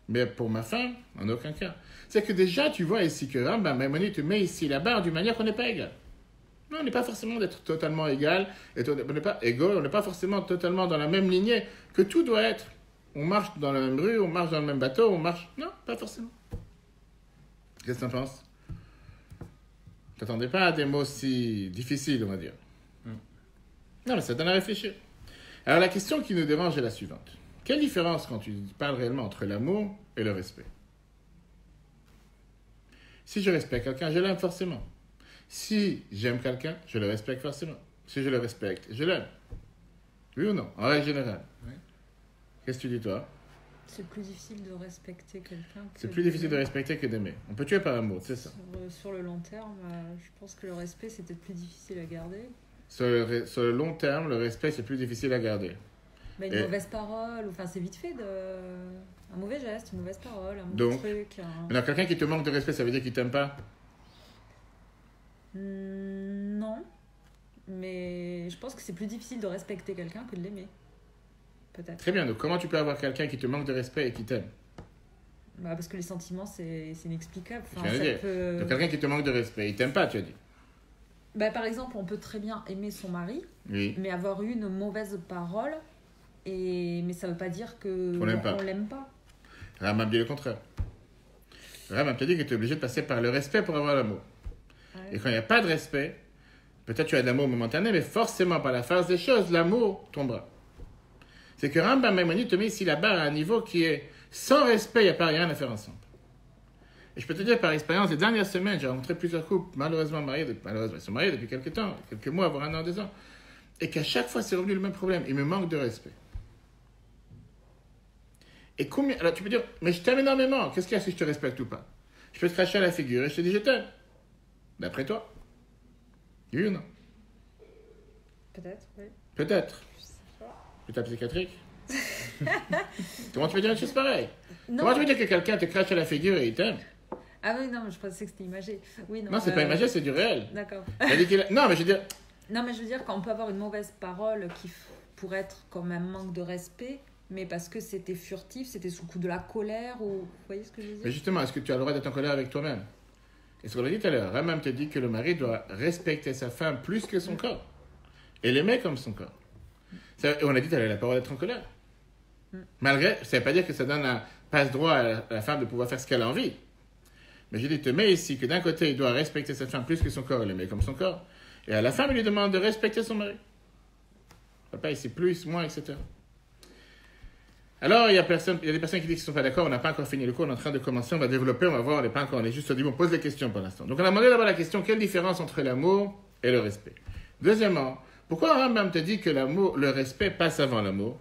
Speaker 1: mais pour ma femme, en aucun cas. C'est que déjà, tu vois ici que Rambam Maïmonide te met ici la barre d'une manière qu'on n'est pas égal. Non, on n'est pas forcément d'être totalement égal, on n'est pas égaux, on n'est pas forcément totalement dans la même lignée, que tout doit être. On marche dans la même rue, on marche dans le même bateau, on marche... Non, pas forcément. Qu'est-ce que tu en penses? Tu t'attendais pas à des mots si difficiles, on va dire. Non, mais ça donne à réfléchir. Alors la question qui nous dérange est la suivante. Quelle différence quand tu parles réellement entre l'amour et le respect? Si je respecte quelqu'un, je l'aime forcément. Si j'aime quelqu'un, je le respecte forcément. Si je le respecte, je l'aime. Oui ou non? En règle générale. Oui. Qu'est-ce que tu dis, toi?
Speaker 3: C'est plus difficile de respecter quelqu'un que...
Speaker 1: C'est plus difficile de respecter que d'aimer. On peut tuer par amour, c'est ça.
Speaker 3: Sur le long terme, je pense que le respect, c'est peut-être plus difficile à garder.
Speaker 1: Sur le long terme, le respect, c'est plus difficile à garder.
Speaker 3: Mais une mauvaise parole, enfin c'est vite fait un mauvais geste, une mauvaise parole, un mauvais truc.
Speaker 1: Alors quelqu'un qui te manque de respect, ça veut dire qu'il t'aime pas?
Speaker 3: Non. Mais je pense que c'est plus difficile de respecter quelqu'un que de l'aimer. Peut-être.
Speaker 1: Très bien, donc comment tu peux avoir quelqu'un qui te manque de respect et qui t'aime?
Speaker 3: Parce que les sentiments, c'est inexplicable.
Speaker 1: Enfin, donc quelqu'un qui te manque de respect, il t'aime pas, tu as dit?
Speaker 3: Par exemple, on peut très bien aimer son mari,
Speaker 1: oui,
Speaker 3: mais avoir eu une mauvaise parole, mais ça ne veut pas dire qu'on l'aime pas.
Speaker 1: Rambam dit le contraire. Rambam te dit que tu es obligé de passer par le respect pour avoir l'amour. Ouais. Et quand il n'y a pas de respect, peut-être tu as de l'amour momentané, mais forcément par la force des choses, l'amour tombera. C'est que Rambam Maïmonide te met ici la barre à un niveau qui est sans respect, il n'y a pas rien à faire ensemble. Et je peux te dire par expérience, les dernières semaines, j'ai rencontré plusieurs couples malheureusement ils sont mariés depuis quelques temps, quelques mois, voire 1 an, 2 ans, et qu'à chaque fois c'est revenu le même problème, il me manque de respect. Et combien... Alors tu peux dire, mais je t'aime énormément, qu'est-ce qu'il y a si je te respecte ou pas? Je peux te cracher à la figure et je te dis je t'aime. D'après toi? Oui ou non?
Speaker 3: Peut-être, oui.
Speaker 1: Peut-être. État psychiatrique? Comment tu peux dire une chose pareille? Non. Comment tu peux dire que quelqu'un te crache à la figure et il t'aime?
Speaker 3: Ah oui, non, mais je pensais que c'était imagé. Oui,
Speaker 1: non, c'est pas imagé, c'est du réel.
Speaker 3: D'accord.
Speaker 1: Non, mais je veux dire...
Speaker 3: Non, mais je veux dire qu'on peut avoir une mauvaise parole qui pourrait être comme un manque de respect, mais parce que c'était furtif, c'était sous le coup de la colère, ou... Vous voyez ce que je veux dire?
Speaker 1: Mais justement, est-ce que tu as le droit d'être en colère avec toi-même? Et ce qu'on a dit tout à l'heure, Rambam te dit que le mari doit respecter sa femme plus que son corps. Et l'aimer comme son corps. Et on a dit tout à l'heure, la parole d'être en colère. Malgré, ça ne veut pas dire que ça donne un passe-droit à la femme de pouvoir faire ce qu'elle a envie. Mais je dis, te mets ici que d'un côté, il doit respecter cette femme plus que son corps et l'aimer comme son corps. Et à la femme, il lui demande de respecter son mari. Papa ici plus, moins, etc. Alors, il y a des personnes qui disent qu'ils ne sont pas d'accord, on n'a pas encore fini le cours, on est en train de commencer, on va développer, on va voir, on n'est pas encore, on est juste au début, on pose des questions pour l'instant. Donc, on a demandé d'abord la question, quelle différence entre l'amour et le respect? Deuxièmement, pourquoi Rambam te dit que le respect passe avant l'amour?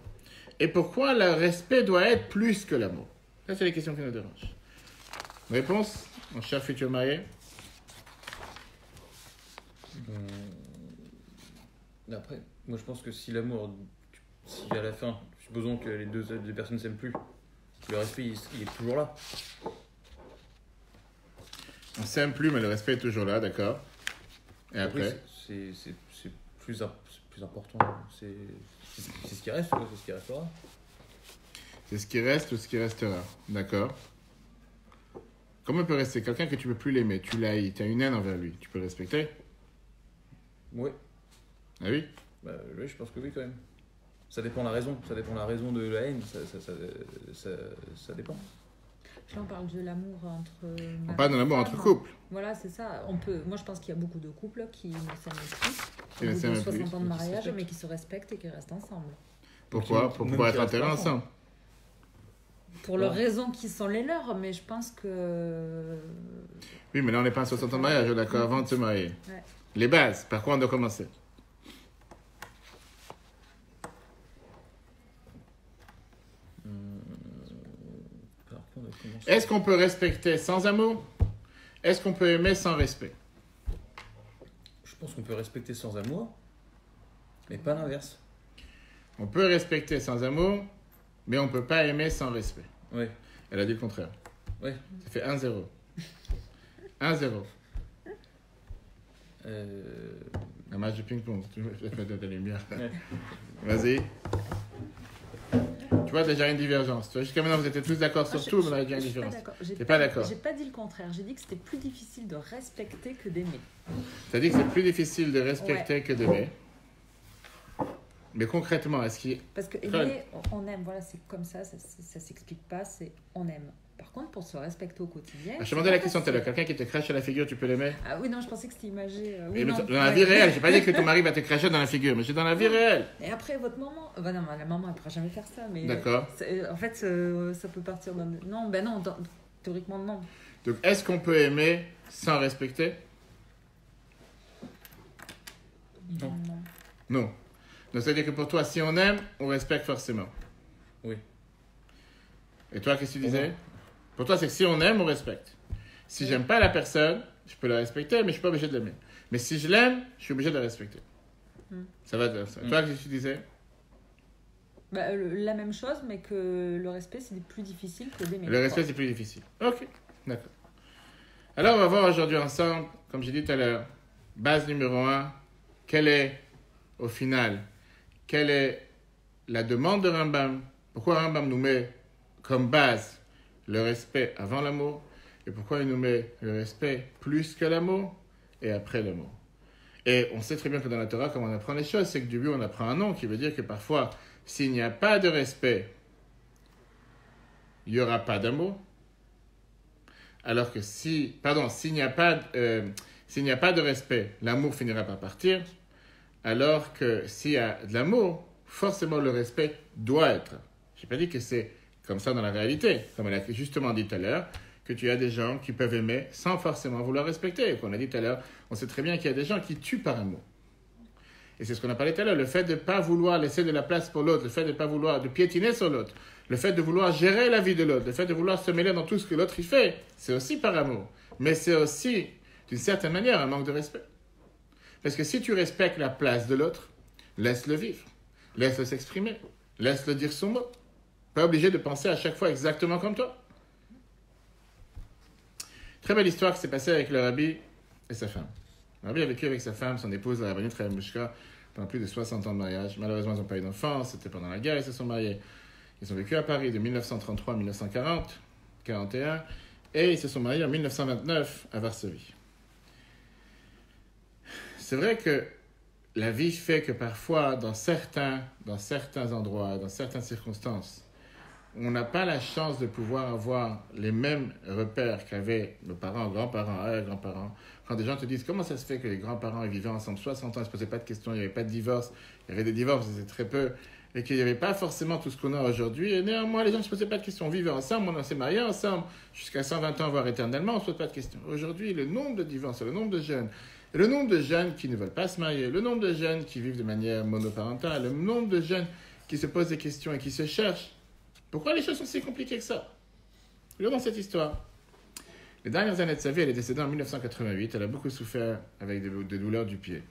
Speaker 1: Et pourquoi le respect doit être plus que l'amour? Ça, c'est les questions qui nous dérangent. Réponse, mon cher futur marié?
Speaker 2: Après, moi je pense que si l'amour, si à la fin, supposons que les deux personnes ne s'aiment plus, le respect il est toujours là.
Speaker 1: On ne s'aime plus, mais le respect est toujours là, d'accord. Et après
Speaker 2: c'est plus important. C'est ce qui reste, c'est ce qui restera.
Speaker 1: C'est ce qui reste ou ce qui restera, d'accord. Comment il peut rester quelqu'un que tu ne peux plus l'aimer? Tu l'haïs, tu as une haine envers lui. Tu peux le respecter?
Speaker 2: Oui.
Speaker 1: Ah oui?
Speaker 2: Oui, je pense que oui, quand même. Ça dépend de la raison. Ça dépend de la raison de la haine. Ça dépend.
Speaker 3: Là, on parle de l'amour entre...
Speaker 1: On parle de l'amour entre couples.
Speaker 3: Voilà, c'est ça. Moi, je pense qu'il y a beaucoup de couples qui ne s'aiment plus.
Speaker 1: Qui ne s'aiment plus.
Speaker 3: 60 ans de mariage, mais qui se respectent et qui restent ensemble.
Speaker 1: Pourquoi? Pour pouvoir être enterrés ensemble.
Speaker 3: Pour leurs raisons qui sont les leurs, mais je pense que...
Speaker 1: Oui, mais là, on n'est pas à 60 ans de mariage, d'accord, avant de se marier.
Speaker 3: Ouais.
Speaker 1: Les bases, par quoi on doit commencer? Est-ce qu'on peut respecter sans amour? Est-ce qu'on peut aimer sans respect?
Speaker 2: Je pense qu'on peut respecter sans amour, mais pas l'inverse.
Speaker 1: On peut respecter sans amour, mais on ne peut pas aimer sans respect.
Speaker 2: Oui.
Speaker 1: Elle a dit le contraire.
Speaker 2: Oui.
Speaker 1: Ça fait 1-0. 1-0. Un match de ping-pong. Tu veux mettre de la lumière. Ouais. Vas-y. Tu vois, déjà une divergence. Tu vois, jusqu'à maintenant, vous étiez tous d'accord sur tout, mais on a déjà une différence. T'es pas d'accord.
Speaker 3: J'ai pas dit le contraire. J'ai dit que c'était plus difficile de respecter que d'aimer.
Speaker 1: Tu as dit que c'est plus difficile de respecter que d'aimer. Mais concrètement, est-ce qu'il...
Speaker 3: Parce que aimer, on aime. Voilà, c'est comme ça s'explique pas, c'est on aime. Par contre, pour se respecter au quotidien...
Speaker 1: je te demandais la question tout à l'heure. Quelqu'un qui te crache à la figure, tu peux l'aimer?
Speaker 3: Ah oui, non, je pensais que c'était imagé.
Speaker 1: Dans la vie réelle. J'ai pas dit que ton mari va te cracher dans la figure, mais c'est dans la vie réelle.
Speaker 3: Et après, votre maman... non, la maman, elle pourra jamais faire ça. Mais
Speaker 1: d'accord.
Speaker 3: En fait, ça peut partir d'un... Non, théoriquement, non.
Speaker 1: Donc, est-ce qu'on peut aimer sans respecter?
Speaker 3: Non.
Speaker 1: Non. Donc, c'est-à-dire que pour toi, si on aime, on respecte forcément.
Speaker 2: Oui.
Speaker 1: Et toi, qu'est-ce que tu disais? Pour toi, c'est que si on aime, on respecte. Si j'aime pas la personne, je peux la respecter, mais je suis pas obligé de l'aimer. Mais si je l'aime, je suis obligé de la respecter. Ça va de ça. Toi, qu'est-ce que tu disais?
Speaker 3: La même chose, mais que le respect, c'est plus difficile que d'aimer.
Speaker 1: Le respect, c'est plus difficile. Ok, d'accord. Alors, on va voir aujourd'hui ensemble, comme j'ai dit tout à l'heure, base numéro 1, quelle est, au final, quelle est la demande de Rambam? Pourquoi Rambam nous met comme base le respect avant l'amour? Et pourquoi il nous met le respect plus que l'amour et après l'amour? Et on sait très bien que dans la Torah, comme on apprend les choses, c'est que du but, on apprend un nom qui veut dire que parfois, s'il n'y a pas de respect, il n'y aura pas d'amour. Alors que s'il n'y a pas de respect, l'amour finira par partir. Alors que s'il y a de l'amour, forcément le respect doit être. Je n'ai pas dit que c'est comme ça dans la réalité. Comme elle a justement dit tout à l'heure, que tu as des gens qui peuvent aimer sans forcément vouloir respecter. Et qu'on a dit tout à l'heure, on sait très bien qu'il y a des gens qui tuent par amour. Et c'est ce qu'on a parlé tout à l'heure, le fait de ne pas vouloir laisser de la place pour l'autre, le fait de ne pas vouloir de piétiner sur l'autre, le fait de vouloir gérer la vie de l'autre, le fait de vouloir se mêler dans tout ce que l'autre y fait, c'est aussi par amour. Mais c'est aussi, d'une certaine manière, un manque de respect. Parce que si tu respectes la place de l'autre, laisse-le vivre, laisse-le s'exprimer, laisse-le dire son mot. Pas obligé de penser à chaque fois exactement comme toi. Très belle histoire qui s'est passée avec le rabbi et sa femme. Le rabbi a vécu avec sa femme, son épouse, la rabbinite Rav Mushka, pendant plus de 60 ans de mariage. Malheureusement, ils n'ont pas eu d'enfants, c'était pendant la guerre, ils se sont mariés. Ils ont vécu à Paris de 1933 à 1940, 41, et ils se sont mariés en 1929 à Varsovie. C'est vrai que la vie fait que parfois, dans certains endroits, dans certaines circonstances, on n'a pas la chance de pouvoir avoir les mêmes repères qu'avaient nos parents, grands-parents. Quand des gens te disent comment ça se fait que les grands-parents vivaient ensemble 60 ans, ils ne se posaient pas de questions, il n'y avait pas de divorce, il y avait des divorces, c'était très peu, et qu'il n'y avait pas forcément tout ce qu'on a aujourd'hui. Et néanmoins, les gens ne se posaient pas de questions. On vivait ensemble, on s'est mariés ensemble, jusqu'à 120 ans, voire éternellement, on ne se pose pas de questions. Aujourd'hui, le nombre de divorces, le nombre de jeunes, et le nombre de jeunes qui ne veulent pas se marier, le nombre de jeunes qui vivent de manière monoparentale, le nombre de jeunes qui se posent des questions et qui se cherchent. Pourquoi les choses sont si compliquées que ça? Regardons cette histoire. Les dernières années de sa vie, elle est décédée en 1988. Elle a beaucoup souffert avec des douleurs du pied.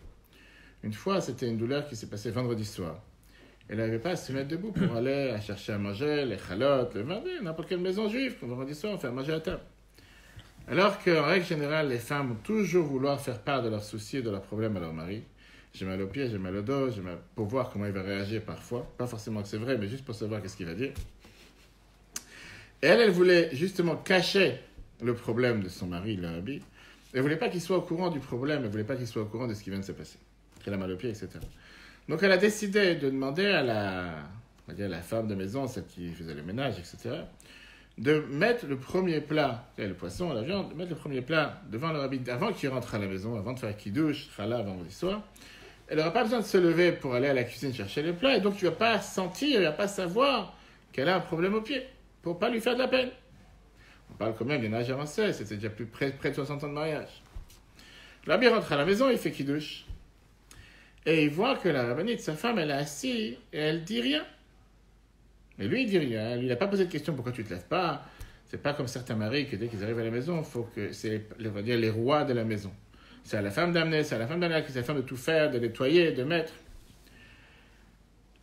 Speaker 1: Une fois, c'était une douleur qui s'est passée vendredi soir. Elle n'arrivait pas à se mettre debout pour aller chercher à manger, les chalotes, le vin, n'importe quelle maison juive. Vendredi soir, on fait à manger à table. Alors qu'en règle générale, les femmes vont toujours vouloir faire part de leurs soucis et de leurs problèmes à leur mari. J'ai mal au pied, j'ai mal au dos, pour voir comment il va réagir parfois. Pas forcément que c'est vrai, mais juste pour savoir qu'est-ce qu'il va dire. Et elle voulait justement cacher le problème de son mari, le rabbi. Elle ne voulait pas qu'il soit au courant du problème, elle ne voulait pas qu'il soit au courant de ce qui vient de se passer. Qu'elle a mal au pied, etc. Donc elle a décidé de demander à la femme de maison, celle qui faisait le ménage, etc., de mettre le premier plat, le poisson, la viande, de mettre le premier plat devant le rabbi avant qu'il rentre à la maison, avant de faire kidouche, challah, vendredi soir. Elle n'aura pas besoin de se lever pour aller à la cuisine chercher les plats, et donc tu ne vas pas sentir, tu ne vas pas savoir qu'elle a un problème au pied, pour ne pas lui faire de la peine. On parle quand même d'un âge avancé, c'était déjà près de 60 ans de mariage. Le rabbi rentre à la maison, il fait kidouche. Et il voit que la rabbinite, sa femme, elle est assise et elle dit rien. Mais lui, il dit rien. Lui, il n'a pas posé de question pourquoi tu ne te lèves pas. C'est pas comme certains maris que dès qu'ils arrivent à la maison, faut que c'est, on va dire, les rois de la maison. C'est à la femme d'amener, c'est à la femme d'amener, c'est à la femme de tout faire, de nettoyer, de mettre.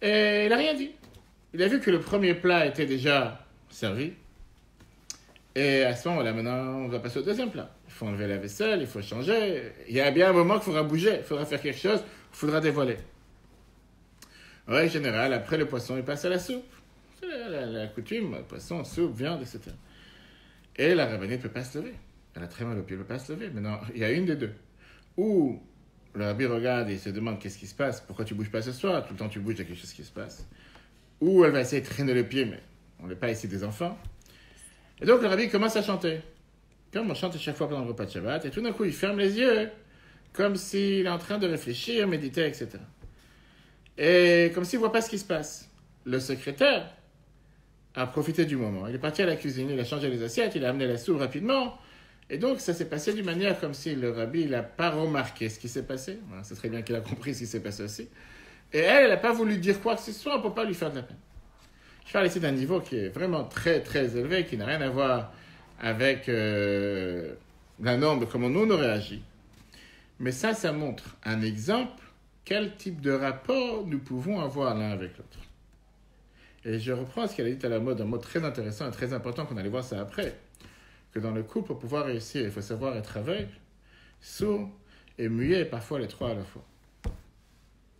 Speaker 1: Et il n'a rien dit. Il a vu que le premier plat était déjà servi. Et à ce moment-là, maintenant, on va passer au deuxième plat. Il faut enlever la vaisselle, il faut changer. Il y a bien un moment qu'il faudra bouger, il faudra faire quelque chose, il faudra dévoiler. En règle générale, après le poisson, il passe à la soupe. C'est la coutume, poisson, soupe, viande, etc. Et la rabbinite ne peut pas se lever. Elle a très mal au pied, elle ne peut pas se lever. Maintenant, il y a une des deux. Ou le rabbi regarde et se demande qu'est-ce qui se passe, pourquoi tu ne bouges pas ce soir, tout le temps tu bouges, il y a quelque chose qui se passe. Ou elle va essayer de traîner le pied, mais on n'est pas ici des enfants. Et donc le rabbi commence à chanter. Comme on chante chaque fois pendant le repas de Shabbat, et tout d'un coup il ferme les yeux, comme s'il est en train de réfléchir, méditer, etc. Et comme s'il ne voit pas ce qui se passe. Le secrétaire a profité du moment. Il est parti à la cuisine, il a changé les assiettes, il a amené la soupe rapidement. Et donc ça s'est passé d'une manière comme si le rabbi n'a pas remarqué ce qui s'est passé. Voilà, c'est très bien qu'il a compris ce qui s'est passé aussi. Et elle n'a pas voulu dire quoi que ce soit pour ne pas lui faire de la peine. Je parle ici d'un niveau qui est vraiment très très élevé, qui n'a rien à voir avec un homme, comment nous on aurait agi. Mais ça montre un exemple, quel type de rapport nous pouvons avoir l'un avec l'autre. Et je reprends ce qu'elle a dit à la mode, un mot très intéressant et très important, qu'on allait voir ça après, que dans le couple, pour pouvoir réussir, il faut savoir être aveugle, sourd et muet, parfois les trois à la fois.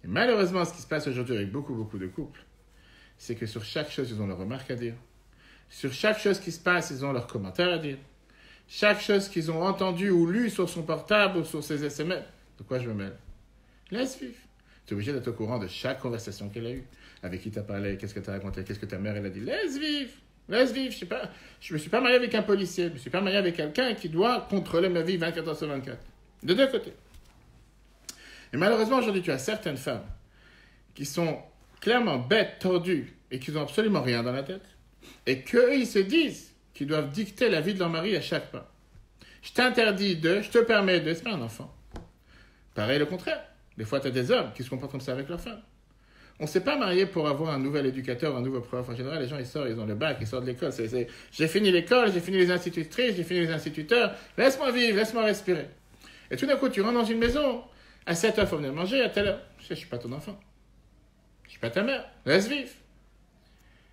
Speaker 1: Et malheureusement, ce qui se passe aujourd'hui avec beaucoup de couples, c'est que sur chaque chose, ils ont leurs remarques à dire. Sur chaque chose qui se passe, ils ont leurs commentaires à dire. Chaque chose qu'ils ont entendue ou lue sur son portable ou sur ses SMS, de quoi je me mêle? Laisse vivre. Tu es obligé d'être au courant de chaque conversation qu'elle a eue. Avec qui tu as parlé, qu'est-ce que tu as raconté, qu'est-ce que ta mère elle a dit. Laisse vivre. Laisse vivre. Je ne me suis pas marié avec un policier. Je ne me suis pas marié avec quelqu'un qui doit contrôler ma vie 24 heures sur 24. De deux côtés. Et malheureusement, aujourd'hui, tu as certaines femmes qui sont clairement bêtes, tordues, et qui n'ont absolument rien dans la tête, et qu'eux, ils se disent qu'ils doivent dicter la vie de leur mari à chaque pas. Je t'interdis de, je te permets de, c'est pas un enfant. Pareil, le contraire. Des fois, tu as des hommes qui se comportent comme ça avec leurs femmes. On ne s'est pas marié pour avoir un nouvel éducateur, un nouveau prof. En général, les gens, ils sortent, ils ont le bac, ils sortent de l'école. J'ai fini l'école, j'ai fini les institutrices, j'ai fini les instituteurs. Laisse-moi vivre, laisse-moi respirer. Et tout d'un coup, tu rentres dans une maison. À 7 heures, il faut venir manger. À telle heure, je ne suis pas ton enfant. Je ne suis pas ta mère. Laisse vivre.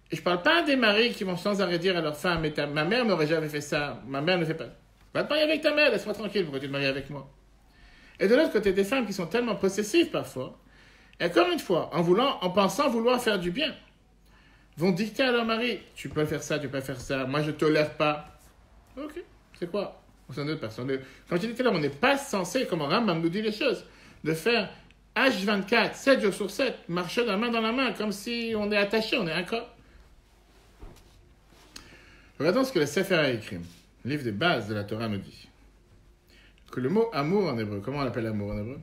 Speaker 1: Et je ne parle pas des maris qui vont sans arrêt dire à leur femme, mais ma mère n'aurait jamais fait ça. Ma mère ne fait pas. Va te marier avec ta mère, laisse-moi tranquille, pourquoi tu te maries avec moi? Et de l'autre côté, des femmes qui sont tellement possessives parfois, et encore une fois, en pensant vouloir faire du bien, vont dicter à leur mari, tu peux faire ça, tu peux faire ça, moi je ne tolère pas. Ok, c'est quoi? C'est une autre personne. Quand je dis là, on n'est pas censé, comme Rambam nous dit les choses, de faire H24, 7 jours sur 7, marcher de la main dans la main, comme si on est attaché, on est un corps. Regardons ce que le Sefer HaIkrim, le livre des bases de la Torah, nous dit. Que le mot amour en hébreu, comment on appelle l'amour en hébreu?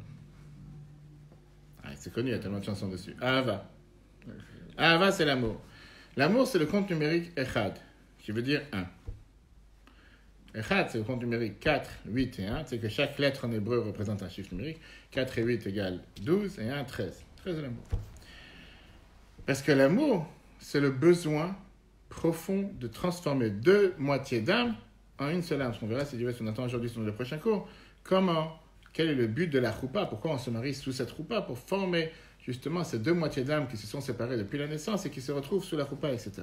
Speaker 1: C'est connu, il y a tellement de chansons dessus. Ahava. Ahava, c'est l'amour. L'amour, c'est le compte numérique Echad, qui veut dire 1. Echad, c'est le compte numérique 4, 8 et 1. C'est que chaque lettre en hébreu représente un chiffre numérique. 4 et 8 égale 12 et 1, 13. 13 de l'amour. Parce que l'amour, c'est le besoin profond de transformer deux moitiés d'âme en une seule âme. Ce qu'on verra, si Dieu veut, on attend aujourd'hui sur le prochain cours. Comment? Quel est le but de la choupa? Pourquoi on se marie sous cette choupa? Pour former justement ces deux moitiés d'âme qui se sont séparées depuis la naissance et qui se retrouvent sous la choupa, etc.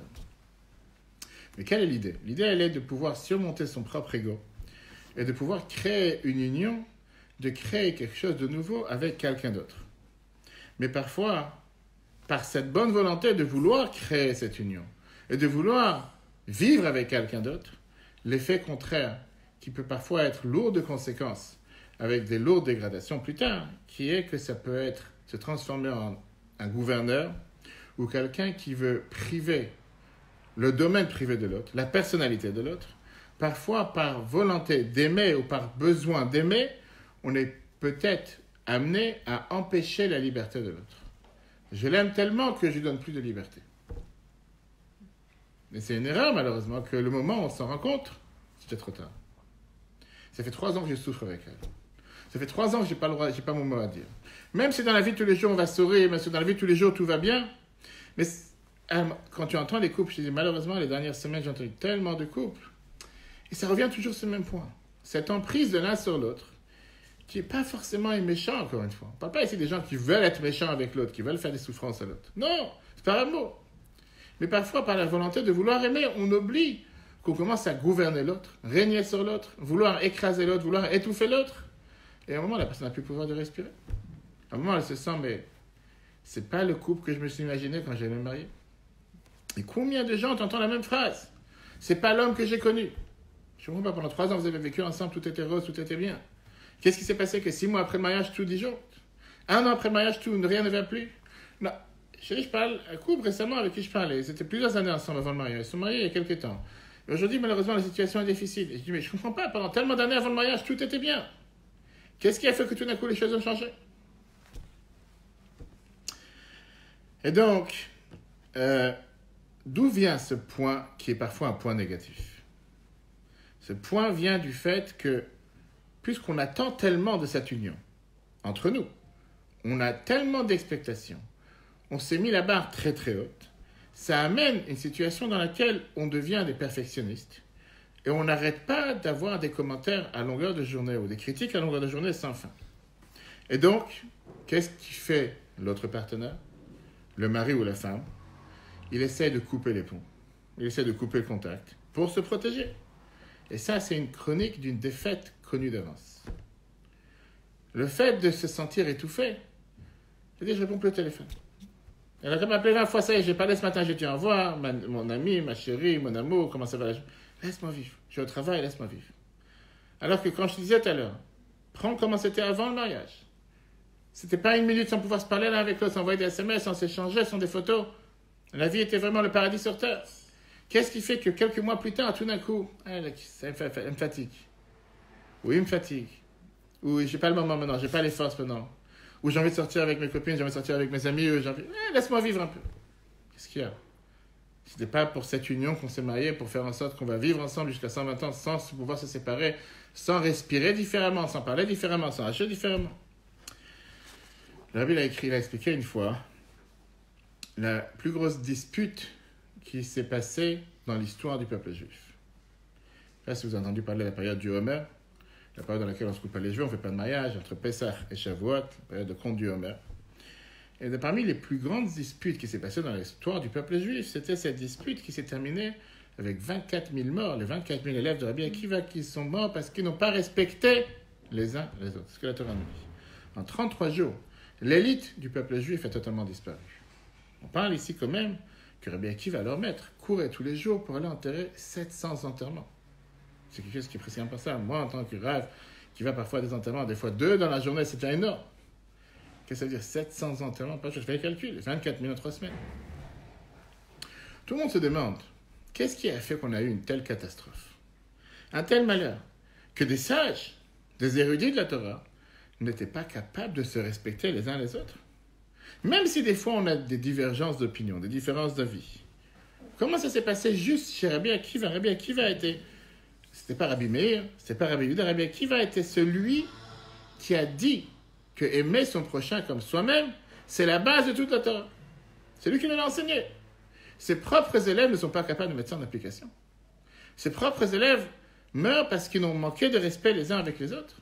Speaker 1: Mais quelle est l'idée? L'idée, elle est de pouvoir surmonter son propre ego et de pouvoir créer une union, de créer quelque chose de nouveau avec quelqu'un d'autre. Mais parfois, par cette bonne volonté de vouloir créer cette union et de vouloir vivre avec quelqu'un d'autre, l'effet contraire, qui peut parfois être lourd de conséquences, avec des lourdes dégradations plus tard, qui est que ça peut être se transformer en un gouverneur ou quelqu'un qui veut priver le domaine privé de l'autre, la personnalité de l'autre. Parfois, par volonté d'aimer ou par besoin d'aimer, on est peut-être amené à empêcher la liberté de l'autre. Je l'aime tellement que je ne lui donne plus de liberté. Mais c'est une erreur, malheureusement, que le moment où on s'en rend compte, c'était trop tard. Ça fait 3 ans que je souffre avec elle. Ça fait 3 ans que je n'ai pas mon mot à dire. Même si dans la vie de tous les jours on va sourire, même si dans la vie de tous les jours tout va bien, mais quand tu entends les couples, je dis malheureusement les dernières semaines j'ai entendu tellement de couples, et ça revient toujours sur le même point. Cette emprise de l'un sur l'autre, qui n'est pas forcément méchant encore une fois. On ne parle pas ici des gens qui veulent être méchants avec l'autre, qui veulent faire des souffrances à l'autre. Non, c'est par amour. Mais parfois par la volonté de vouloir aimer, on oublie qu'on commence à gouverner l'autre, régner sur l'autre, vouloir écraser l'autre, vouloir étouffer l'autre. Et à un moment, la personne n'a plus le pouvoir de respirer. À un moment, elle se sent, mais c'est pas le couple que je me suis imaginé quand j'allais me marier. Et combien de gens t'entendent la même phrase? C'est pas l'homme que j'ai connu. Je ne comprends pas, pendant 3 ans, vous avez vécu ensemble, tout était rose, tout était bien. Qu'est-ce qui s'est passé que 6 mois après le mariage, tout disjoncte? 1 an après le mariage, rien ne va plus? Non. Je parle à un couple récemment avec qui je parlais. C'était plusieurs années ensemble avant le mariage. Ils sont mariés il y a quelques temps. Et aujourd'hui, malheureusement, la situation est difficile. Et je dis, mais je ne comprends pas, pendant tellement d'années avant le mariage, tout était bien. Qu'est-ce qui a fait que tout d'un coup, les choses ont changé? Et donc, d'où vient ce point qui est parfois un point négatif? Ce point vient du fait que, puisqu'on attend tellement de cette union, entre nous, on a tellement d'expectations, on s'est mis la barre très très haute, ça amène une situation dans laquelle on devient des perfectionnistes et on n'arrête pas d'avoir des commentaires à longueur de journée ou des critiques à longueur de journée sans fin. Et donc, qu'est-ce qui fait l'autre partenaire, le mari ou la femme? Il essaie de couper les ponts, il essaie de couper le contact pour se protéger. Et ça, c'est une chronique d'une défaite connue d'avance. Le fait de se sentir étouffé, c'est-à-dire je réponds plus au téléphone. Elle a appelé 20 fois, ça y est, j'ai parlé ce matin, j'ai dit au revoir, mon ami, ma chérie, mon amour, comment ça va? Laisse-moi vivre. Je suis au travail, laisse-moi vivre. Alors que quand je te disais tout à l'heure, prends comment c'était avant le mariage. C'était pas 1 minute sans pouvoir se parler l'un avec l'autre, s'envoyer des SMS, sans s'échanger, sans des photos. La vie était vraiment le paradis sur terre. Qu'est-ce qui fait que quelques mois plus tard, tout d'un coup, elle me fatigue. Ou il me fatigue. Ou j'ai pas le moment maintenant, j'ai pas les forces maintenant. Ou j'ai envie de sortir avec mes copines, j'ai envie de sortir avec mes amis, j'ai envie... laisse-moi vivre un peu. Qu'est-ce qu'il y a? C'était pas pour cette union qu'on s'est mariés, pour faire en sorte qu'on va vivre ensemble jusqu'à 120 ans sans pouvoir se séparer, sans respirer différemment, sans parler différemment, sans agir différemment. Le Rabbi il a expliqué une fois la plus grosse dispute qui s'est passée dans l'histoire du peuple juif. Là, si vous avez entendu parler de la période du Homer, la période dans laquelle on ne se coupe pas les cheveux, on ne fait pas de mariage, entre Pessah et Shavuot, la période de conte du Homer. Et parmi les plus grandes disputes qui s'est passées dans l'histoire du peuple juif, c'était cette dispute qui s'est terminée avec 24 000 morts, les 24 000 élèves de Rabbi Akiva qui sont morts parce qu'ils n'ont pas respecté les uns les autres. C'est ce que la Torah nous dit. En 33 jours, l'élite du peuple juif a totalement disparu. On parle ici quand même que Rabbi Akiva, leur maître, courait tous les jours pour aller enterrer 700 enterrements. C'est quelque chose qui est précis par ça. Moi, en tant que Rav, qui va parfois à des enterrements, des fois 2 dans la journée, c'est déjà énorme. Qu'est-ce que ça veut dire 700 enterrements? Je fais les calculs, 24 000 en 3 semaines. Tout le monde se demande, qu'est-ce qui a fait qu'on a eu une telle catastrophe, un tel malheur, que des sages, des érudits de la Torah, n'étaient pas capables de se respecter les uns les autres? Même si des fois on a des divergences d'opinion, des différences d'avis. Comment ça s'est passé juste chez Rabbi Akiva? Rabbi Akiva était... C'était pas Rabbi Meir, c'était pas Rabbi Yehuda. Rabbi Akiva était celui qui a dit que aimer son prochain comme soi-même, c'est la base de toute la Torah. C'est lui qui nous l'a enseigné. Ses propres élèves ne sont pas capables de mettre ça en application. Ses propres élèves meurent parce qu'ils n'ont manqué de respect les uns avec les autres.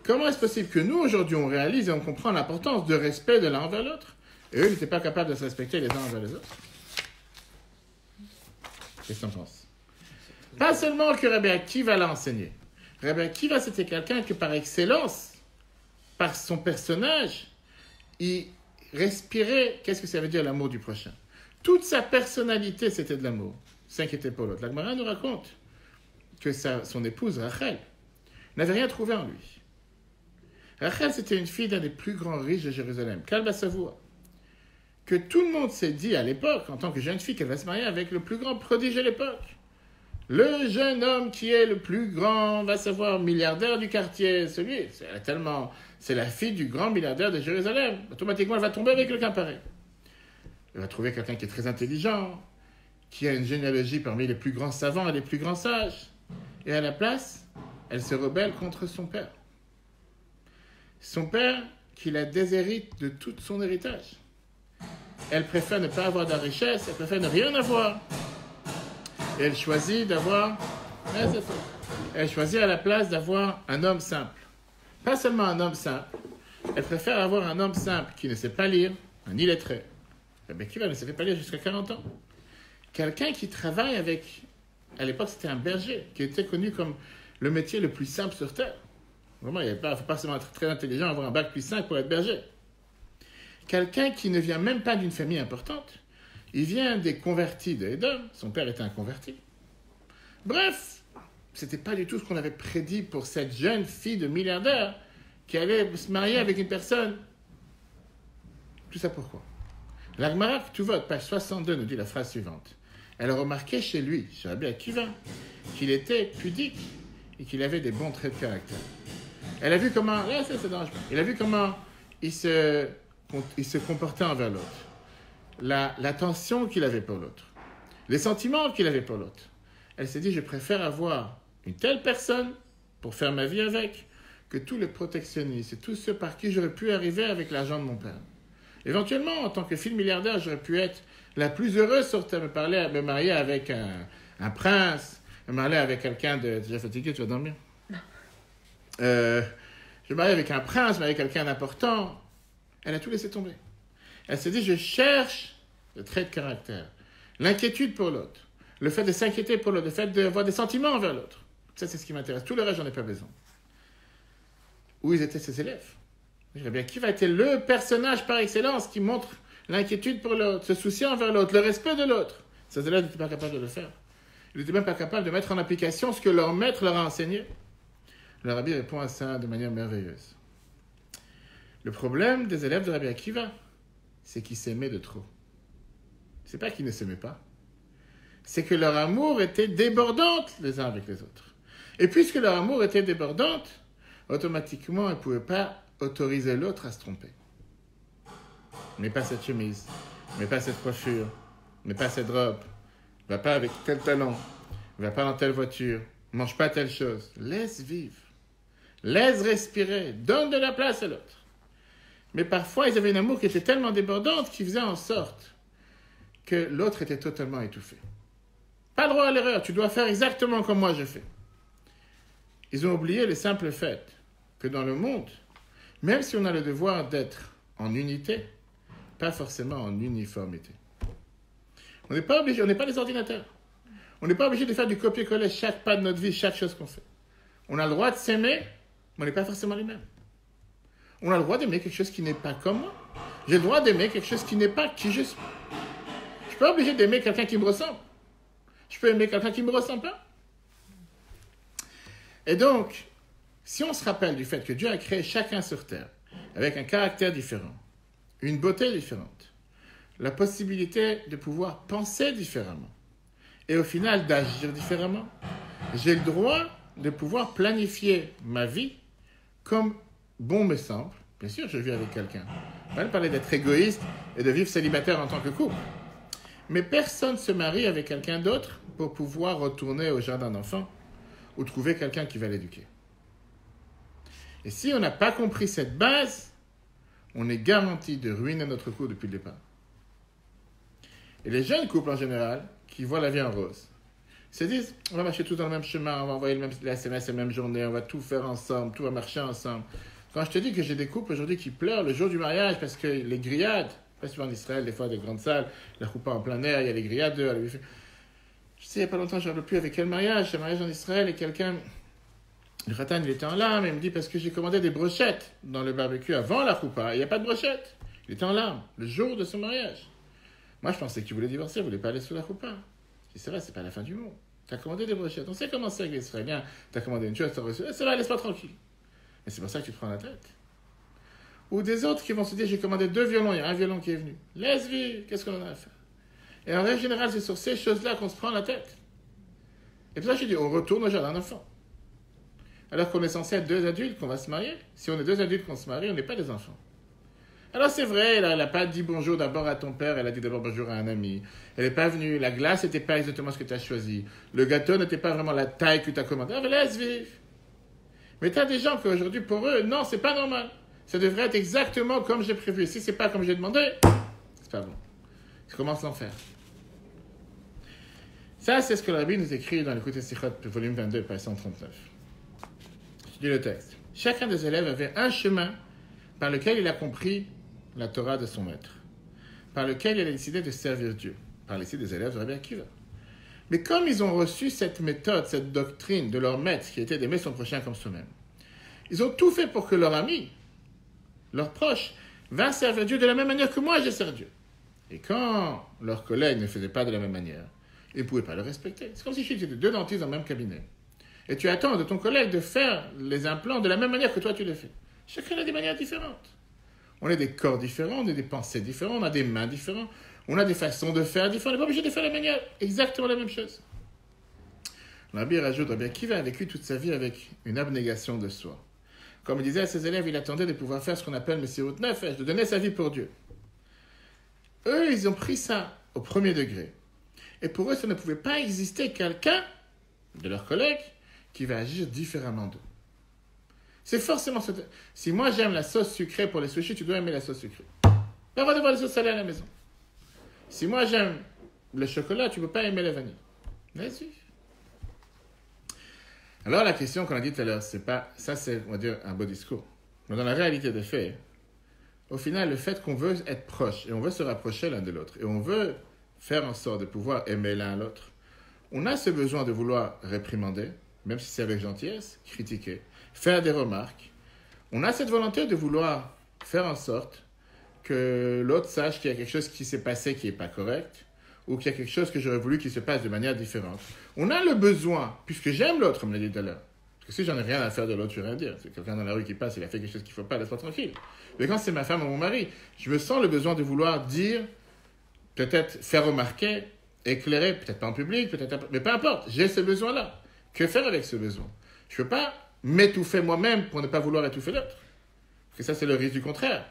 Speaker 1: Comment est-ce possible que nous, aujourd'hui, on réalise et on comprend l'importance de respect de l'un envers l'autre, et eux, ils n'étaient pas capables de se respecter les uns envers les autres? Qu'est-ce que tu en penses? Pas seulement que Rabbi Akiva l'a enseigné. Rabbi Akiva, c'était quelqu'un que, par excellence, par son personnage, il respirait, qu'est-ce que ça veut dire l'amour du prochain? Toute sa personnalité, c'était de l'amour. S'inquiéter pour l'autre. La Gemara nous raconte que son épouse, Rachel, n'avait rien trouvé en lui. Rachel, c'était une fille d'un des plus grands riches de Jérusalem, Kalba Savoua, que tout le monde s'est dit à l'époque, en tant que jeune fille, qu'elle va se marier avec le plus grand prodige de l'époque. Le jeune homme qui est le plus grand, va savoir, milliardaire du quartier, c'est la fille du grand milliardaire de Jérusalem. Automatiquement, elle va tomber avec quelqu'un pareil. Elle va trouver quelqu'un qui est très intelligent, qui a une généalogie parmi les plus grands savants et les plus grands sages. Et à la place, elle se rebelle contre son père. Son père qui la déshérite de tout son héritage. Elle préfère ne pas avoir de richesse, elle préfère ne rien avoir. Et elle choisit d'avoir... Elle choisit à la place d'avoir un homme simple. Pas seulement un homme simple. Elle préfère avoir un homme simple qui ne sait pas lire, un illettré. Rabbi Akiva ne savait pas lire jusqu'à 40 ans. Quelqu'un qui travaille avec... À l'époque, c'était un berger, qui était connu comme le métier le plus simple sur Terre. Vraiment, il ne faut pas seulement être très intelligent, avoir un bac plus 5 pour être berger. Quelqu'un qui ne vient même pas d'une famille importante. Il vient des convertis de Édom. Son père était un converti. Bref, c'était pas du tout ce qu'on avait prédit pour cette jeune fille de milliardaire qui allait se marier avec une personne. Tout ça pourquoi? La Gemara Ketuvot, page 62, nous dit la phrase suivante. Elle a remarqué chez lui, chez Rabbi Akiva, qu'il était pudique et qu'il avait des bons traits de caractère. Elle a vu comment... Là, c'est dangereux. Elle a vu comment il se comportait envers l'autre. L'attention qu'il avait pour l'autre. Les sentiments qu'il avait pour l'autre. Elle s'est dit, je préfère avoir une telle personne pour faire ma vie avec que tous les protectionnistes et tous ceux par qui j'aurais pu arriver avec l'argent de mon père. Éventuellement, en tant que fille milliardaire, j'aurais pu être la plus heureuse sur Terre, me marier avec un prince, me marier avec quelqu'un de... Tu es fatigué, tu vas dormir. Je me marier avec un prince, me marier avec quelqu'un d'important. Elle a tout laissé tomber. Elle s'est dit, je cherche le trait de caractère, l'inquiétude pour l'autre, le fait de s'inquiéter pour l'autre, le fait d'avoir des sentiments envers l'autre. Ça, c'est ce qui m'intéresse. Tout le reste, j'en ai pas besoin. Où ils étaient ses élèves? Je dirais bien, qui va être le personnage par excellence qui montre l'inquiétude pour l'autre, ce souci envers l'autre, le respect de l'autre? Ces élèves n'étaient pas capables de le faire. Ils n'étaient même pas capables de mettre en application ce que leur maître leur a enseigné. Le Rabbi répond à ça de manière merveilleuse. Le problème des élèves de Rabbi Akiva, c'est qu'ils s'aimaient de trop. C'est pas qu'ils ne s'aimaient pas. C'est que leur amour était débordante les uns avec les autres. Et puisque leur amour était débordante, automatiquement, ils ne pouvaient pas autoriser l'autre à se tromper. Mais pas cette chemise, mais pas cette coiffure, mais pas cette robe, va pas avec tel talent, va pas dans telle voiture, mange pas telle chose. Laisse vivre, laisse respirer, donne de la place à l'autre. Mais parfois, ils avaient un amour qui était tellement débordante qu'il faisait en sorte que l'autre était totalement étouffé. Pas droit à l'erreur, tu dois faire exactement comme moi je fais. Ils ont oublié le simple fait que dans le monde, même si on a le devoir d'être en unité, pas forcément en uniformité. On n'est pas obligé, on n'est pas des ordinateurs. On n'est pas obligé de faire du copier-coller chaque pas de notre vie, chaque chose qu'on fait. On a le droit de s'aimer, mais on n'est pas forcément les mêmes. On a le droit d'aimer quelque chose qui n'est pas comme moi. J'ai le droit d'aimer quelque chose qui n'est pas qui je suis. Je ne suis pas obligé d'aimer quelqu'un qui me ressemble. Je peux aimer quelqu'un qui ne me ressemble pas. Et donc, si on se rappelle du fait que Dieu a créé chacun sur terre avec un caractère différent, une beauté différente, la possibilité de pouvoir penser différemment et au final d'agir différemment. J'ai le droit de pouvoir planifier ma vie comme bon me semble. Bien sûr, je vis avec quelqu'un. On va pas parler d'être égoïste et de vivre célibataire en tant que couple. Mais personne ne se marie avec quelqu'un d'autre pour pouvoir retourner au jardin d'enfants ou trouver quelqu'un qui va l'éduquer. Et si on n'a pas compris cette base, on est garanti de ruiner notre couple depuis le départ. Et les jeunes couples en général, qui voient la vie en rose, se disent, on va marcher tous dans le même chemin, on va envoyer la SMS la même journée, on va tout faire ensemble, tout va marcher ensemble. Quand je te dis que j'ai des couples aujourd'hui qui pleurent le jour du mariage parce que les grillades, pas souvent en Israël, des fois des grandes salles, la coupa en plein air, il y a les grillades dehors. Je sais, il n'y a pas longtemps, je ne rappelle plus avec quel mariage, c'est un mariage en Israël et quelqu'un, le khatan, il était en larmes, et il me dit parce que j'ai commandé des brochettes dans le barbecue avant la coupa, il n'y a pas de brochettes. Il était en larmes, le jour de son mariage. Moi, je pensais qu'il voulait divorcer, il ne voulait pas aller sous la coupa. C'est vrai, c'est pas la fin du monde. Tu as commandé des brochettes. On sait comment c'est avec les Israéliens. Tu as commandé une chose, tu as reçu. C'est vrai, laisse-moi tranquille. Mais c'est pour ça que tu te prends la tête. Ou des autres qui vont se dire, j'ai commandé 2 violons, il y a un violon qui est venu. Laisse vivre, qu'est-ce qu'on en a à faire? Et en règle générale, c'est sur ces choses-là qu'on se prend la tête. Et pour ça, je dis, on retourne au jardin d'enfants. Alors qu'on est censé être 2 adultes, qu'on va se marier. Si on est 2 adultes qu'on se marie, on n'est pas des enfants. Alors c'est vrai, elle n'a pas dit bonjour d'abord à ton père, elle a dit d'abord bonjour à un ami. Elle n'est pas venue, la glace n'était pas exactement ce que tu as choisi. Le gâteau n'était pas vraiment la taille que tu as commandée. Ah, laisse vivre. Mais tu as des gens qu'aujourd'hui, pour eux, non, c'est pas normal. Ça devrait être exactement comme j'ai prévu. Si c'est pas comme j'ai demandé, c'est pas bon. Ça commence l'enfer. Ça, c'est ce que le Rabbi nous écrit dans l'écoute Sichot, volume 22, page 139. Je dis le texte. Chacun des élèves avait un chemin par lequel il a compris la Torah de son maître, par lequel il a décidé de servir Dieu, par les des élèves de Rabbi Akiva. Mais comme ils ont reçu cette méthode, cette doctrine de leur maître, qui était d'aimer son prochain comme soi-même, ils ont tout fait pour que leur ami, leur proche, vint servir Dieu de la même manière que moi j'ai servi Dieu. Et quand leurs collègues ne faisaient pas de la même manière, ils ne pouvaient pas le respecter. C'est comme si tu étais 2 dentistes dans le même cabinet. Et tu attends de ton collègue de faire les implants de la même manière que toi tu les fais. Chacun a des manières différentes. On a des corps différents, on a des pensées différentes, on a des mains différentes, on a des façons de faire différentes. On n'est pas obligé de faire la manière exactement la même chose. Rabbi rajoute, Rabbi Akiva a vécu toute sa vie avec une abnégation de soi. Comme il disait à ses élèves, il attendait de pouvoir faire ce qu'on appelle Messirut Nefesh, de donner sa vie pour Dieu. Eux, ils ont pris ça au premier degré. Et pour eux, ça ne pouvait pas exister quelqu'un de leurs collègues qui va agir différemment d'eux. C'est forcément... Si moi j'aime la sauce sucrée pour les sushis, tu dois aimer la sauce sucrée. Pas avoir de voir la sauce salée à la maison. Si moi j'aime le chocolat, tu ne peux pas aimer la vanille. Vas-y. Alors la question qu'on a dit tout à l'heure, c'est pas... Ça c'est, on va dire, un beau discours. Mais dans la réalité des faits, au final, le fait qu'on veut être proche et on veut se rapprocher l'un de l'autre et on veut faire en sorte de pouvoir aimer l'un l'autre, on a ce besoin de vouloir réprimander, même si c'est avec gentillesse, critiquer, faire des remarques. On a cette volonté de vouloir faire en sorte que l'autre sache qu'il y a quelque chose qui s'est passé qui n'est pas correct ou qu'il y a quelque chose que j'aurais voulu qu'il se passe de manière différente. On a le besoin, puisque j'aime l'autre, comme l'a dit tout à l'heure. Parce que si j'en ai rien à faire de l'autre, je ne vais rien dire. C'est quelqu'un dans la rue qui passe, il a fait quelque chose qu'il ne faut pas, laisse-moi tranquille. Mais quand c'est ma femme ou mon mari, je me sens le besoin de vouloir dire, peut-être faire remarquer, éclairer, peut-être pas en public, peut-être, mais peu importe, j'ai ce besoin-là. Que faire avec ce besoin? Je ne peux pas m'étouffer moi-même pour ne pas vouloir étouffer l'autre. Parce que ça, c'est le risque du contraire.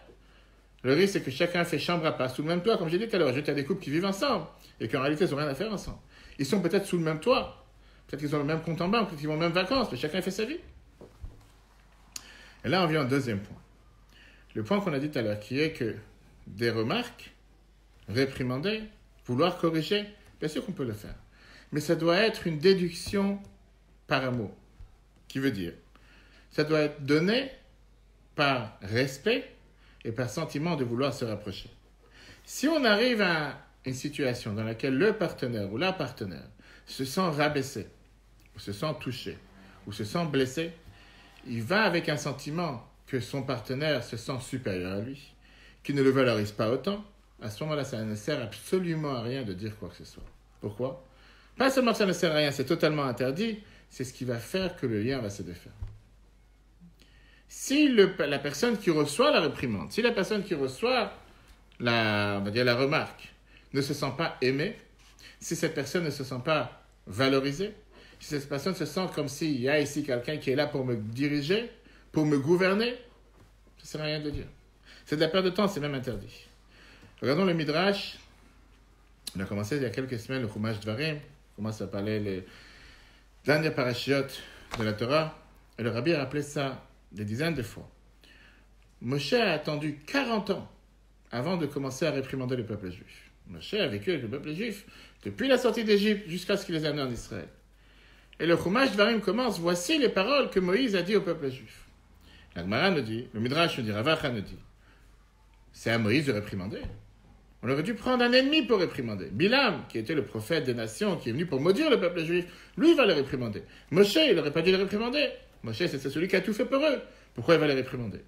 Speaker 1: Le risque, c'est que chacun fait chambre à part sous le même toit, comme j'ai dit tout à l'heure. J'ai des couples qui vivent ensemble et qu'en réalité, ils n'ont rien à faire ensemble. Ils sont peut-être sous le même toit. Peut-être qu'ils ont le même compte en banque, peut-être qu'ils vont aux mêmes vacances, mais chacun fait sa vie. Et là, on vient au deuxième point. Le point qu'on a dit tout à l'heure, qui est que des remarques, réprimander, vouloir corriger, bien sûr qu'on peut le faire. Mais ça doit être une déduction par amour. Qui veut dire, ça doit être donné par respect et par sentiment de vouloir se rapprocher. Si on arrive à une situation dans laquelle le partenaire ou la partenaire se sent rabaissé, ou se sent touché, ou se sent blessé, il va avec un sentiment que son partenaire se sent supérieur à lui, qu'il ne le valorise pas autant. À ce moment-là, ça ne sert absolument à rien de dire quoi que ce soit. Pourquoi? Pas seulement que ça ne sert à rien, c'est totalement interdit, c'est ce qui va faire que le lien va se défaire. Si la personne qui reçoit la réprimande, si la personne qui reçoit on va dire la remarque, ne se sent pas aimée, si cette personne ne se sent pas valorisée, si cette personne se sent comme s'il y a ici quelqu'un qui est là pour me diriger, pour me gouverner, ça ne sert à rien de dire. C'est de la perte de temps, c'est même interdit. Regardons le Midrash. On a commencé il y a quelques semaines le Chumash Dvarim. On commence à parler les dernières parachiotes de la Torah. Et le Rabbi a rappelé ça des dizaines de fois. Moshe a attendu 40 ans avant de commencer à réprimander le peuple juif. Moshe a vécu avec le peuple juif depuis la sortie d'Égypte jusqu'à ce qu'il les amené en Israël. Et le Chumash Dvarim commence, voici les paroles que Moïse a dit au peuple juif. La Gemara nous dit, le Midrash nous dit, Rav Acha nous dit, c'est à Moïse de réprimander. On aurait dû prendre un ennemi pour réprimander. Bilam, qui était le prophète des nations, qui est venu pour maudire le peuple juif, lui va le réprimander. Moshe, il n'aurait pas dû le réprimander. Moshe, c'est celui qui a tout fait pour eux. Pourquoi il va les réprimander?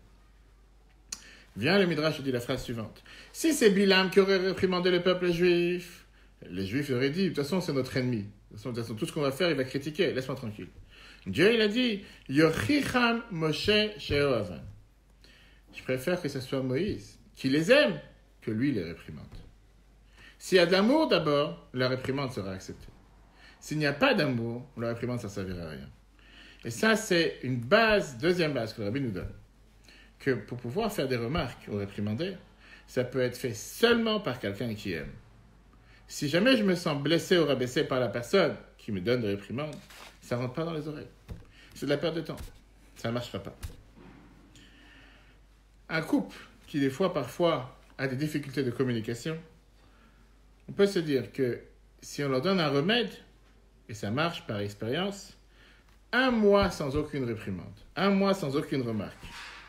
Speaker 1: Vient le Midrash dit la phrase suivante. Si c'est Bilam qui aurait réprimandé le peuple juif, les juifs auraient dit, de toute façon, c'est notre ennemi. De toute façon, tout ce qu'on va faire, il va critiquer. Laisse-moi tranquille. Dieu, il a dit, Yochicham Moshe Sheohavan. Je préfère que ce soit Moïse, qui les aime, que lui les réprimande. S'il y a de l'amour d'abord, la réprimande sera acceptée. S'il n'y a pas d'amour, la réprimande, ça ne servira à rien. Et ça, c'est une base, deuxième base que le Rabbi nous donne. Que pour pouvoir faire des remarques ou réprimander, ça peut être fait seulement par quelqu'un qui aime. Si jamais je me sens blessé ou rabaissé par la personne qui me donne des réprimandes, ça ne rentre pas dans les oreilles. C'est de la perte de temps. Ça ne marchera pas. Un couple qui, des fois, parfois, a des difficultés de communication, on peut se dire que si on leur donne un remède, et ça marche par expérience, 1 mois sans aucune réprimande, 1 mois sans aucune remarque,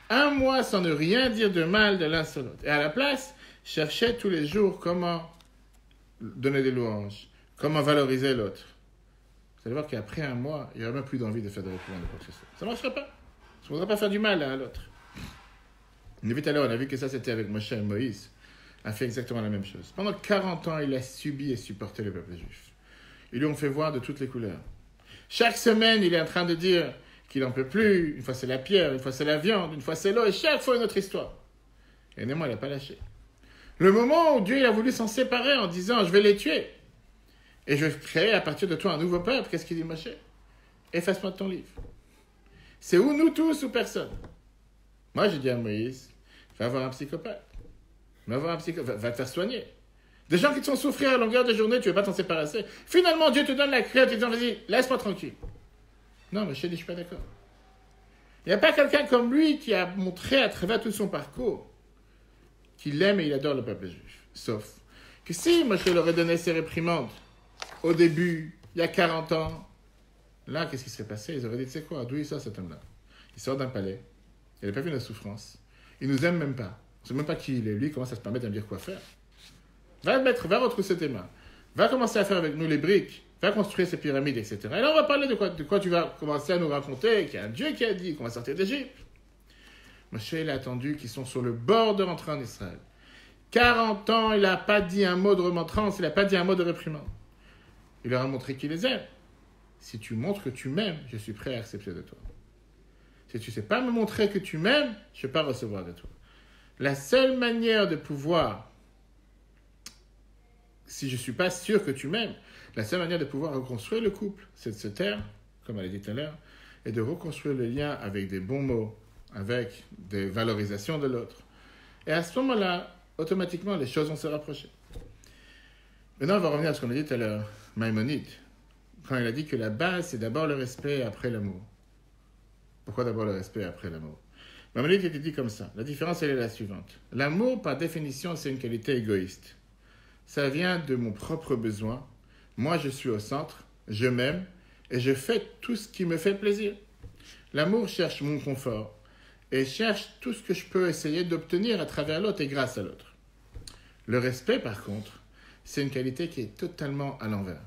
Speaker 1: 1 mois sans ne rien dire de mal de l'un sur l'autre. Et à la place, chercher tous les jours comment donner des louanges, comment valoriser l'autre. Vous allez voir qu'après 1 mois, il n'y aura même plus d'envie de faire des réprimandes de quoi que ce soit. Ça ne marchera pas. Ça ne voudra pas faire du mal l'un à l'autre. Tout à l'heure, on a vu que ça, c'était avec Moshe et Moïse. A fait exactement la même chose. Pendant 40 ans, il a subi et supporté le peuple juif. Ils lui ont fait voir de toutes les couleurs. Chaque semaine, il est en train de dire qu'il n'en peut plus. Une fois, c'est la pierre, une fois, c'est la viande, une fois, c'est l'eau, et chaque fois, une autre histoire. Et néanmoins, il n'a pas lâché. Le moment où Dieu il a voulu s'en séparer en disant « Je vais les tuer, et je vais créer à partir de toi un nouveau peuple », qu'est-ce qu'il dit Moshe? Efface-moi de ton livre. C'est ou nous tous ou personne. Moi, j'ai dit à Moïse, va voir un psychopathe. Va te faire soigner. Des gens qui te font souffrir à longueur de journée, tu ne veux pas t'en séparer. Finalement, Dieu te donne la clé, tu te dis, vas-y, laisse-moi tranquille. Non, mais je ne suis pas d'accord. Il n'y a pas quelqu'un comme lui qui a montré à travers tout son parcours qu'il aime et il adore le peuple juif. Sauf que si Moshe leur aurait donné ses réprimandes au début, il y a 40 ans, là, qu'est-ce qui serait passé? Ils auraient dit, tu sais quoi, d'où il sort cet homme-là? Il sort d'un palais, il n'a pas vu notre souffrance, il ne nous aime même pas. On ne sait même pas qui il est. Lui, il commence à se permettre de me dire quoi faire. Va retrousser tes mains. Va commencer à faire avec nous les briques. Va construire ces pyramides, etc. Et là, on va parler de quoi tu vas commencer à nous raconter qu'il y a un Dieu qui a dit qu'on va sortir d'Égypte. Moshe, il a attendu qu'ils sont sur le bord de rentrer en Israël. 40 ans, il n'a pas dit un mot de remontrance, il n'a pas dit un mot de réprimande. Il leur a montré qu'il les aime. Si tu montres que tu m'aimes, je suis prêt à accepter de toi. Si tu ne sais pas me montrer que tu m'aimes, je ne vais pas recevoir de toi. La seule manière de pouvoir, si je ne suis pas sûr que tu m'aimes, la seule manière de pouvoir reconstruire le couple, c'est de se taire, comme elle a dit tout à l'heure, et de reconstruire le lien avec des bons mots, avec des valorisations de l'autre. Et à ce moment-là, automatiquement, les choses vont se rapprocher. Maintenant, on va revenir à ce qu'on a dit tout à l'heure, Maïmonide, quand il a dit que la base, c'est d'abord le respect et après l'amour. Pourquoi d'abord le respect et après l'amour? Maïmonide était dit comme ça. La différence, elle est la suivante. L'amour, par définition, c'est une qualité égoïste. Ça vient de mon propre besoin. Moi, je suis au centre, je m'aime et je fais tout ce qui me fait plaisir. L'amour cherche mon confort et cherche tout ce que je peux essayer d'obtenir à travers l'autre et grâce à l'autre. Le respect, par contre, c'est une qualité qui est totalement à l'envers.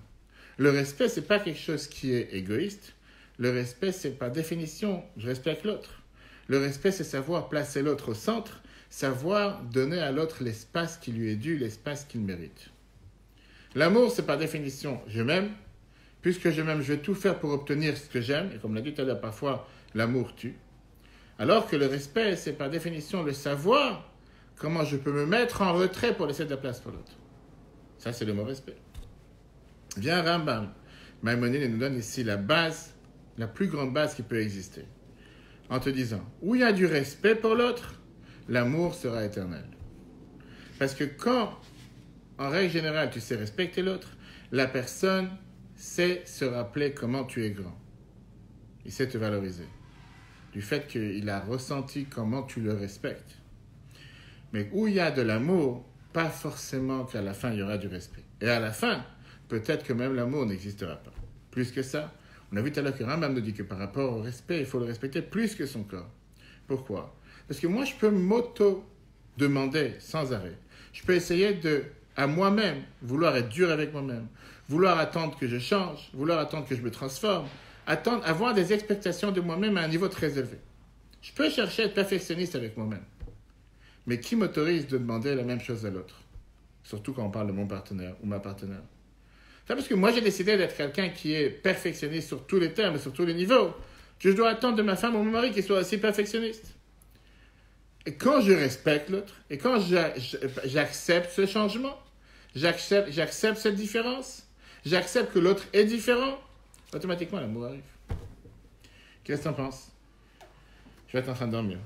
Speaker 1: Le respect, ce n'est pas quelque chose qui est égoïste. Le respect, c'est par définition, je respecte l'autre. Le respect, c'est savoir placer l'autre au centre, savoir donner à l'autre l'espace qui lui est dû, l'espace qu'il mérite. L'amour, c'est par définition, je m'aime. Puisque je m'aime, je vais tout faire pour obtenir ce que j'aime. Et comme l'a dit tout à l'heure, parfois, l'amour tue. Alors que le respect, c'est par définition le savoir comment je peux me mettre en retrait pour laisser de la place pour l'autre. Ça, c'est le mot respect. Vient Rambam. Maïmonide nous donne ici la base, la plus grande base qui peut exister. En te disant, où il y a du respect pour l'autre, l'amour sera éternel. Parce que quand, en règle générale, tu sais respecter l'autre, la personne sait se rappeler comment tu es grand. Il sait te valoriser. Du fait qu'il a ressenti comment tu le respectes. Mais où il y a de l'amour, pas forcément qu'à la fin, il y aura du respect. Et à la fin, peut-être que même l'amour n'existera pas. Plus que ça, on a vu tout à l'heure que Rambam nous dit que par rapport au respect, il faut le respecter plus que son corps. Pourquoi? Parce que moi, je peux m'auto-demander sans arrêt. Je peux essayer à moi-même, vouloir être dur avec moi-même, vouloir attendre que je change, vouloir attendre que je me transforme, avoir des expectations de moi-même à un niveau très élevé. Je peux chercher à être perfectionniste avec moi-même. Mais qui m'autorise de demander la même chose à l'autre? Surtout quand on parle de mon partenaire ou ma partenaire. C'est parce que moi, j'ai décidé d'être quelqu'un qui est perfectionniste sur tous les termes, sur tous les niveaux. Je dois attendre de ma femme ou mon mari qu'il soit aussi perfectionniste. Et quand je respecte l'autre, et quand j'accepte ce changement, j'accepte cette différence, j'accepte que l'autre est différent, automatiquement l'amour arrive. Qu'est-ce que tu en penses? Je vais être en train de dormir.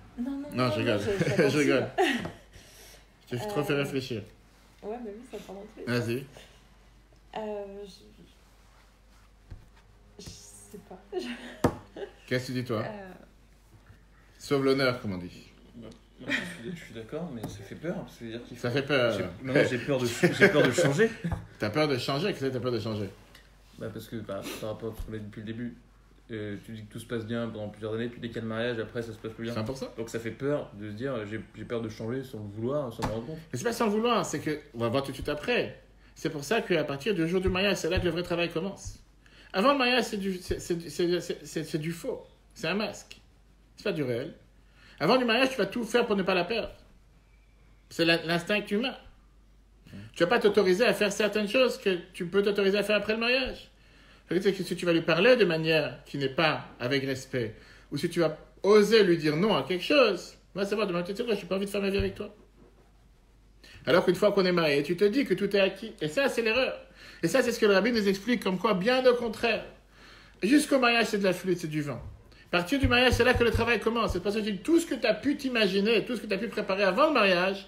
Speaker 1: Non, je rigole. Je rigole. Je t'ai trop fait réfléchir.
Speaker 3: Ouais, mais oui, ça prend plus.
Speaker 1: Vas-y.
Speaker 3: Je sais pas.
Speaker 1: Qu'est-ce que tu dis, toi? Sauve l'honneur, comme on dit.
Speaker 2: Je suis d'accord, mais ça fait peur. C'est-à-dire qu'il faut...
Speaker 1: Ça fait peur.
Speaker 2: J'ai peur de changer.
Speaker 1: T'as peur de changer? Qu'est-ce que t'as peur de changer?
Speaker 2: Parce que par rapport à ce qu'on a dit depuis le début, tu dis que tout se passe bien pendant plusieurs années, puis dès qu'il y a le mariage, après ça se passe plus bien.
Speaker 1: 100%.
Speaker 2: Donc ça fait peur de se dire, j'ai peur de changer sans le vouloir, sans me rendre compte.
Speaker 1: Mais c'est pas sans le vouloir, c'est que, on va voir tout de suite après. C'est pour ça qu'à partir du jour du mariage, c'est là que le vrai travail commence. Avant le mariage, c'est du faux. C'est un masque. C'est pas du réel. Avant du mariage, tu vas tout faire pour ne pas la perdre. C'est l'instinct humain. Tu vas pas t'autoriser à faire certaines choses que tu peux t'autoriser à faire après le mariage. C'est que si tu vas lui parler de manière qui n'est pas avec respect, ou si tu vas oser lui dire non à quelque chose, va savoir demain, tu sais quoi, je n'ai pas envie de faire ma vie avec toi. Alors qu'une fois qu'on est marié, tu te dis que tout est acquis. Et ça, c'est l'erreur. Et ça, c'est ce que le rabbin nous explique, comme quoi, bien au contraire. Jusqu'au mariage, c'est de la flûte, c'est du vent. À partir du mariage, c'est là que le travail commence. C'est parce que tout ce que tu as pu t'imaginer, tout ce que tu as pu préparer avant le mariage,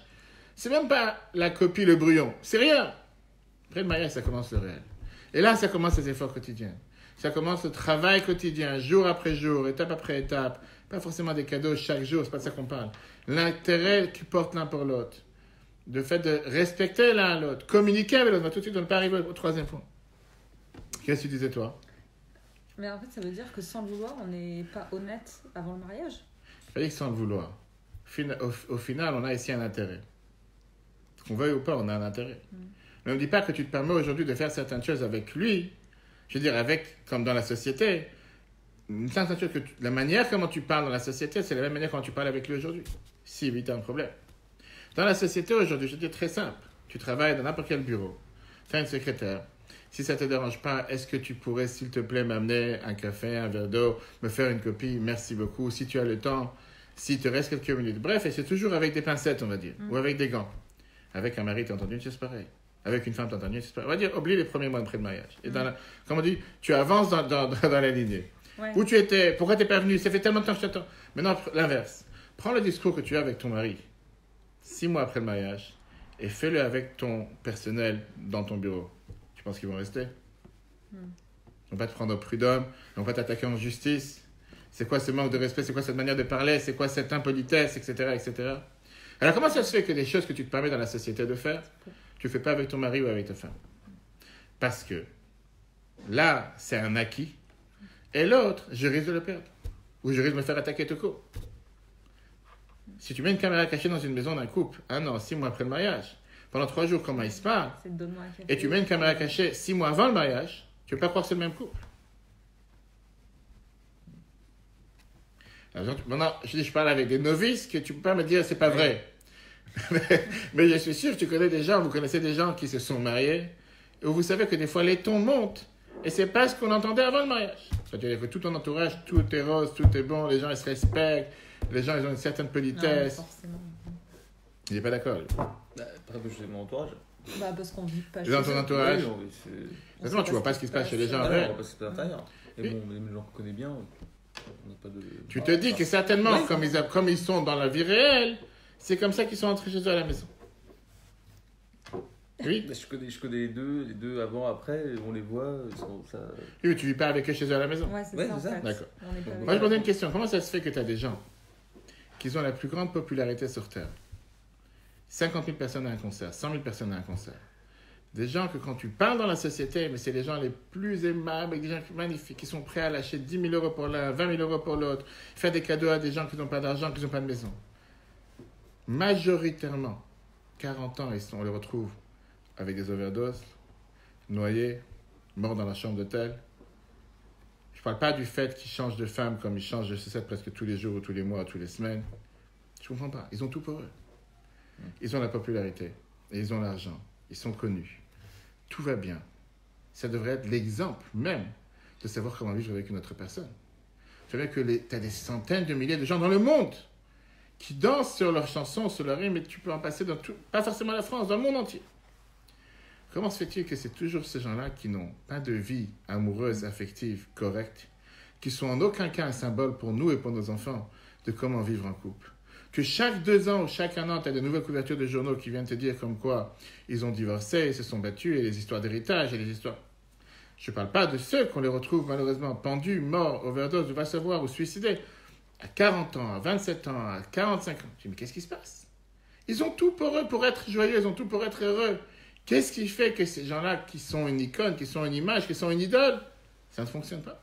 Speaker 1: c'est même pas la copie, le brouillon. C'est rien. Après le mariage, ça commence le réel. Et là, ça commence les efforts quotidiens. Ça commence le travail quotidien, jour après jour, étape après étape. Pas forcément des cadeaux chaque jour, c'est pas de ça qu'on parle. L'intérêt qu'ils portent l'un pour l'autre. Le fait de respecter l'un l'autre, communiquer avec l'autre. On va tout de suite ne pas arriver au troisième point. Qu'est-ce que tu disais, toi?
Speaker 3: Mais en fait, ça veut dire que sans le vouloir, on n'est pas honnête avant le mariage?
Speaker 1: Je ne dis que sans le vouloir. Au final, on a ici un intérêt. Qu'on veuille ou pas, on a un intérêt. Mais on ne dit pas que tu te permets aujourd'hui de faire certaines choses avec lui. Je veux dire, comme dans la société. Certaines choses la manière comment tu parles dans la société, c'est la même manière comment tu parles avec lui aujourd'hui. Si, oui, tu as un problème. Dans la société aujourd'hui, je dis très simple. Tu travailles dans n'importe quel bureau. Tu as une secrétaire. Si ça ne te dérange pas, est-ce que tu pourrais, s'il te plaît, m'amener un café, un verre d'eau, me faire une copie? Merci beaucoup. Si tu as le temps, s'il te reste quelques minutes. Bref, et c'est toujours avec des pincettes, on va dire, ou avec des gants. Avec un mari, tu as entendu une chose pareille. Avec une femme, tu as entendu une chose pareille. On va dire, oublie les premiers mois après le mariage. Et comme on dit, tu avances dans la lignée. Ouais. Où tu étais? Pourquoi tu n'es pas venu? Ça fait tellement de temps que je t'attends. Maintenant, l'inverse. Prends le discours que tu as avec ton mari 6 mois après le mariage et fais-le avec ton personnel dans ton bureau. Tu penses qu'ils vont rester? On va pas te prendre au prud'homme, on va pas t'attaquer en justice. C'est quoi ce manque de respect? C'est quoi cette manière de parler? C'est quoi cette impolitesse, etc., etc. Alors comment ça se fait que des choses que tu te permets dans la société de faire, tu ne fais pas avec ton mari ou avec ta femme? Parce que là, c'est un acquis. Et l'autre, je risque de le perdre. Ou je risque de me faire attaquer tout court. Si tu mets une caméra cachée dans une maison d'un couple, 1 an, 6 mois après le mariage, pendant 3 jours, comment ils se parlent, et tu mets une caméra cachée 6 mois avant le mariage, tu ne peux pas croire que c'est le même couple. Alors, maintenant, je parle avec des novices que tu ne peux pas me dire c'est pas vrai. mais je suis sûr que tu connais des gens, vous connaissez des gens qui se sont mariés, et vous savez que des fois les tons montent, et c'est pas ce qu'on entendait avant le mariage. C'est-à-dire que tout ton entourage, tout est rose, tout est bon, les gens ils se respectent, les gens ils ont une certaine politesse. Il n'est pas d'accord.
Speaker 2: Après, je sais mon entourage.
Speaker 3: Parce qu'on vit pas
Speaker 1: chez eux. Dans ton entourage.
Speaker 2: Oui,
Speaker 1: tu vois pas ce qui se passe chez les gens.
Speaker 2: On voit pas ce qui se passe à l'intérieur. Et bon, les gens qu'on connaît bien, on n'a pas de...
Speaker 1: Tu te dis que certainement, comme ils sont dans la vie réelle, c'est comme ça qu'ils sont entrés chez eux à la maison. Oui.
Speaker 2: Je connais les deux avant, après, on les voit.
Speaker 1: Oui, tu vis pas avec eux chez eux à la maison.
Speaker 3: Ouais, c'est ça.
Speaker 1: D'accord. Moi, je me pose une question. Comment ça se fait que tu as des gens qui ont la plus grande popularité sur Terre, 50 000 personnes à un concert, 100 000 personnes à un concert, des gens que quand tu parles dans la société, mais c'est les gens les plus aimables, des gens magnifiques, qui sont prêts à lâcher 10 000 euros pour l'un, 20 000 euros pour l'autre, faire des cadeaux à des gens qui n'ont pas d'argent, qui n'ont pas de maison. Majoritairement, 40 ans, on les retrouve avec des overdoses, noyés, morts dans la chambre d'hôtel. Je ne parle pas du fait qu'ils changent de femme comme ils changent de sucette presque tous les jours, ou tous les mois, ou tous les semaines. Je ne comprends pas. Ils ont tout pour eux. Ils ont la popularité, et ils ont l'argent, ils sont connus. Tout va bien. Ça devrait être l'exemple même de savoir comment vivre avec une autre personne. Tu vois que tu as des centaines de milliers de gens dans le monde qui dansent sur leurs chansons, sur leurs rimes, et tu peux en passer dans tout, pas forcément la France, dans le monde entier. Comment se fait-il que c'est toujours ces gens-là qui n'ont pas de vie amoureuse, affective, correcte, qui sont en aucun cas un symbole pour nous et pour nos enfants de comment vivre en couple? Que chaque 2 ans ou chaque 1 an, tu as de nouvelles couvertures de journaux qui viennent te dire comme quoi ils ont divorcé, ils se sont battus, et les histoires d'héritage, et les histoires... Je ne parle pas de ceux qu'on les retrouve malheureusement pendus, morts, overdose, ou va savoir, ou suicidés, à 40 ans, à 27 ans, à 45 ans. Je dis, mais qu'est-ce qui se passe? Ils ont tout pour eux, pour être joyeux, ils ont tout pour être heureux. Qu'est-ce qui fait que ces gens-là, qui sont une icône, qui sont une image, qui sont une idole, ça ne fonctionne pas?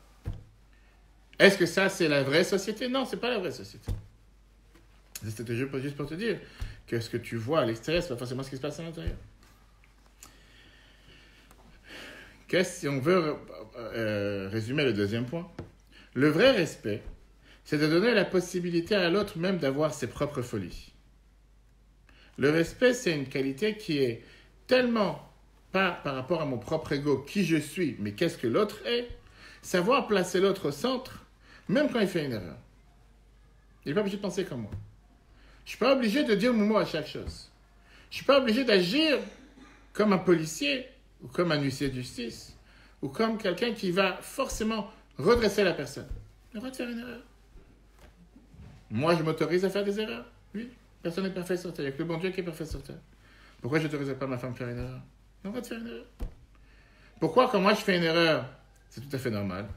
Speaker 1: Est-ce que ça, c'est la vraie société? Non, ce n'est pas la vraie société. C'était juste pour te dire que ce que tu vois à l'extérieur, ce n'est pas forcément ce qui se passe à l'intérieur. Si on veut résumer le deuxième point, le vrai respect, c'est de donner la possibilité à l'autre même d'avoir ses propres folies. Le respect, c'est une qualité qui est tellement pas par rapport à mon propre ego, qui je suis, mais qu'est-ce que l'autre est, savoir placer l'autre au centre, même quand il fait une erreur. Il n'est pas obligé de penser comme moi. Je ne suis pas obligé de dire mon mot à chaque chose. Je ne suis pas obligé d'agir comme un policier, ou comme un huissier de justice, ou comme quelqu'un qui va forcément redresser la personne. Il a le droit de faire une erreur. Moi, je m'autorise à faire des erreurs. Oui, personne n'est parfait sur terre. Il n'y a que le bon Dieu qui est parfait sur terre. Pourquoi je n'autoriserais pas ma femme à faire une erreur? Il a le droit de faire une erreur. Pourquoi, quand moi je fais une erreur, c'est tout à fait normal.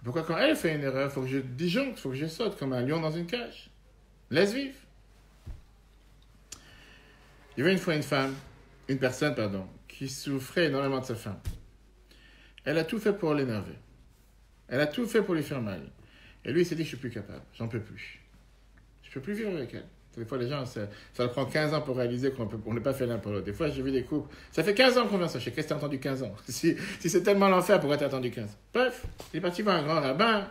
Speaker 1: Pourquoi, quand elle fait une erreur, il faut que je disjoncte, il faut que je saute comme un lion dans une cage? Laisse vivre. Il y avait une fois une personne, qui souffrait énormément de sa femme. Elle a tout fait pour l'énerver. Elle a tout fait pour lui faire mal. Et lui, il s'est dit, je ne suis plus capable, j'en peux plus. Je ne peux plus vivre avec elle. Des fois, les gens, ça leur prend 15 ans pour réaliser qu'on n'est pas fait l'un pour l'autre. Des fois, j'ai vu des couples, ça fait 15 ans qu'on vient s'acheter. Qu'est-ce que tu as attendu 15 ans? Si c'est tellement l'enfer, pourquoi tu as attendu 15 ans? Bref, il est parti voir un grand rabbin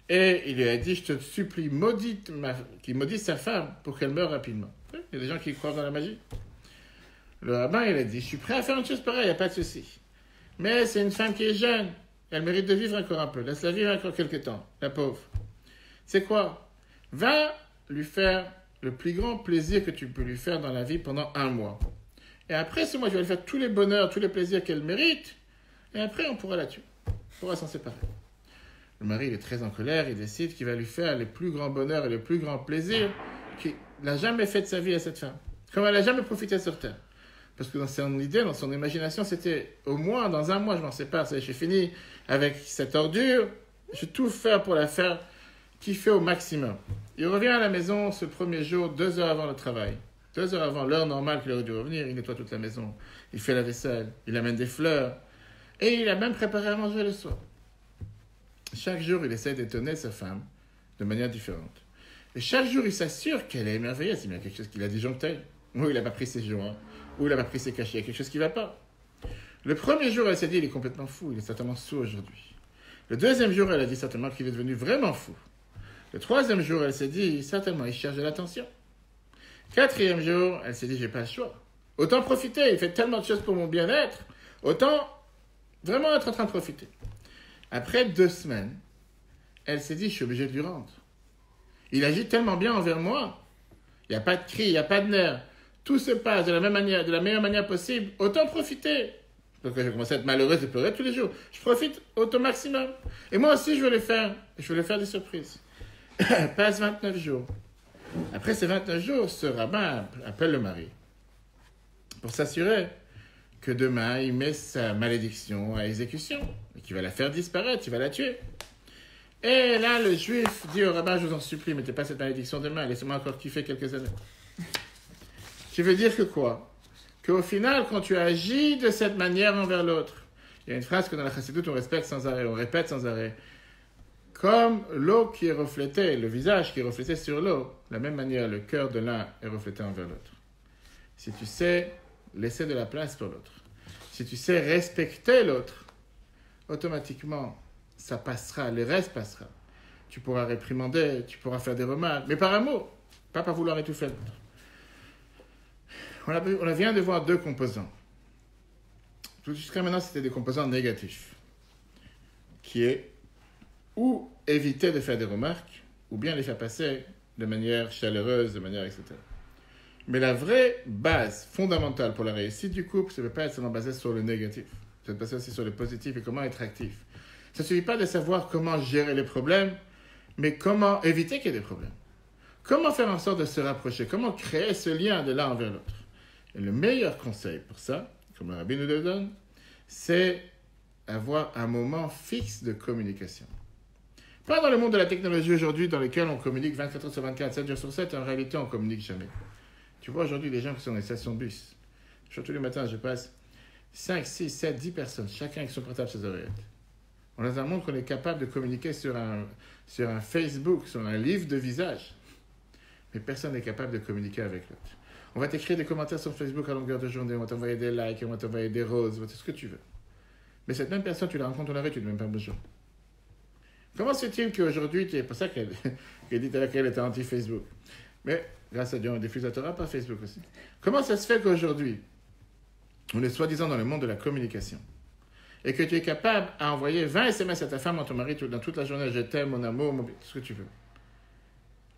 Speaker 1: et il lui a dit, je te supplie, qu'il maudisse sa femme pour qu'elle meure rapidement. Il y a des gens qui croient dans la magie. Le rabbin, il a dit, je suis prêt à faire une chose pareille, il n'y a pas de souci. Mais c'est une femme qui est jeune. Elle mérite de vivre encore un peu. Laisse-la vivre encore quelques temps, la pauvre. C'est quoi? Va lui faire le plus grand plaisir que tu peux lui faire dans la vie pendant 1 mois. Et après ce mois, je vais lui faire tous les bonheurs, tous les plaisirs qu'elle mérite. Et après, on pourra la tuer. On pourra s'en séparer. Le mari, il est très en colère. Il décide qu'il va lui faire les plus grands bonheurs et les plus grands plaisirs qu'il n'a jamais fait de sa vie à cette femme. Comme elle n'a jamais profité sur terre. Parce que dans son idée, dans son imagination, c'était au moins dans 1 mois, je m'en sépare. Je suis fini avec cette ordure. Je vais tout faire pour la faire kiffer au maximum. Il revient à la maison ce premier jour, 2 heures avant le travail. 2 heures avant l'heure normale qu'il aurait dû revenir. Il nettoie toute la maison. Il fait la vaisselle. Il amène des fleurs. Et il a même préparé à manger le soir. Chaque jour, il essaie d'étonner sa femme de manière différente. Et chaque jour, il s'assure qu'elle est émerveillée. C'est bien quelque chose qu'il a disjoncté. Ou il n'a pas pris ses joints. Ou il n'a pas pris ses cachets. Il y a quelque chose qui ne va pas. Le premier jour, elle s'est dit, il est complètement fou. Il est certainement sourd aujourd'hui. Le deuxième jour, elle a dit certainement qu'il est devenu vraiment fou. Le troisième jour, elle s'est dit, certainement, il cherche de l'attention. 4e jour, elle s'est dit, j'ai pas le choix. Autant profiter, il fait tellement de choses pour mon bien-être, autant vraiment être en train de profiter. Après 2 semaines, elle s'est dit, je suis obligé de lui rendre. Il agit tellement bien envers moi. Il n'y a pas de cri, il n'y a pas de nerfs. tout se passe de la meilleure manière possible, autant profiter. Donc, je commence à être malheureuse de pleurer tous les jours. Je profite au maximum. Et moi aussi, je veux les faire. Je veux les faire des surprises. Passe 29 jours. Après ces 29 jours, ce rabbin appelle le mari pour s'assurer que demain, il met sa malédiction à exécution et qu'il va la faire disparaître, il va la tuer. Et là, le juif dit au rabbin, je vous en supplie, mettez pas cette malédiction demain, laissez-moi encore kiffer quelques années. Je veux dire que quoi? Qu'au final, quand tu agis de cette manière envers l'autre, il y a une phrase que dans la Chassidut, on répète sans arrêt. Comme l'eau qui est reflétée, le visage qui est reflété sur l'eau, de la même manière, le cœur de l'un est reflété envers l'autre. Si tu sais laisser de la place pour l'autre, si tu sais respecter l'autre, automatiquement, ça passera, le reste passera. Tu pourras réprimander, tu pourras faire des remarques, mais par amour, pas par vouloir étouffer l'autre. On vient de voir deux composants. Jusqu'à maintenant, c'était des composants négatifs, qui est ou éviter de faire des remarques, ou bien les faire passer de manière chaleureuse, de manière etc. Mais la vraie base fondamentale pour la réussite du couple, ça ne peut pas être seulement basé sur le négatif. Ça doit passer aussi sur le positif et comment être actif. Ça ne suffit pas de savoir comment gérer les problèmes, mais comment éviter qu'il y ait des problèmes. Comment faire en sorte de se rapprocher, comment créer ce lien de l'un envers l'autre. Et le meilleur conseil pour ça, comme le rabbin nous le donne, c'est avoir un moment fixe de communication. Pas dans le monde de la technologie aujourd'hui, dans lequel on communique 24 heures sur 24, 7 jours sur 7, en réalité, on ne communique jamais. Tu vois aujourd'hui les gens qui sont dans les stations de bus. Tous les matins, je passe 5, 6, 7, 10 personnes, chacun avec son portable sur ses oreillettes. On est dans un monde qu'on est capable de communiquer sur un Facebook, sur un livre de visage. Mais personne n'est capable de communiquer avec l'autre. On va t'écrire des commentaires sur Facebook à longueur de journée, on va t'envoyer des likes, on va t'envoyer des roses, tout ce que tu veux. Mais cette même personne, tu la rencontres dans la rue, tu ne dis même pas bonjour. Comment se fait-il qu'aujourd'hui, c'est pour ça qu'elle dit qu'elle était anti-Facebook. Mais grâce à Dieu, on diffuse la Torah par Facebook aussi. Comment ça se fait qu'aujourd'hui, on est soi-disant dans le monde de la communication, et que tu es capable d'envoyer 20 SMS à ta femme ou à ton mari dans toute la journée, je t'aime, mon amour, tout ce que tu veux.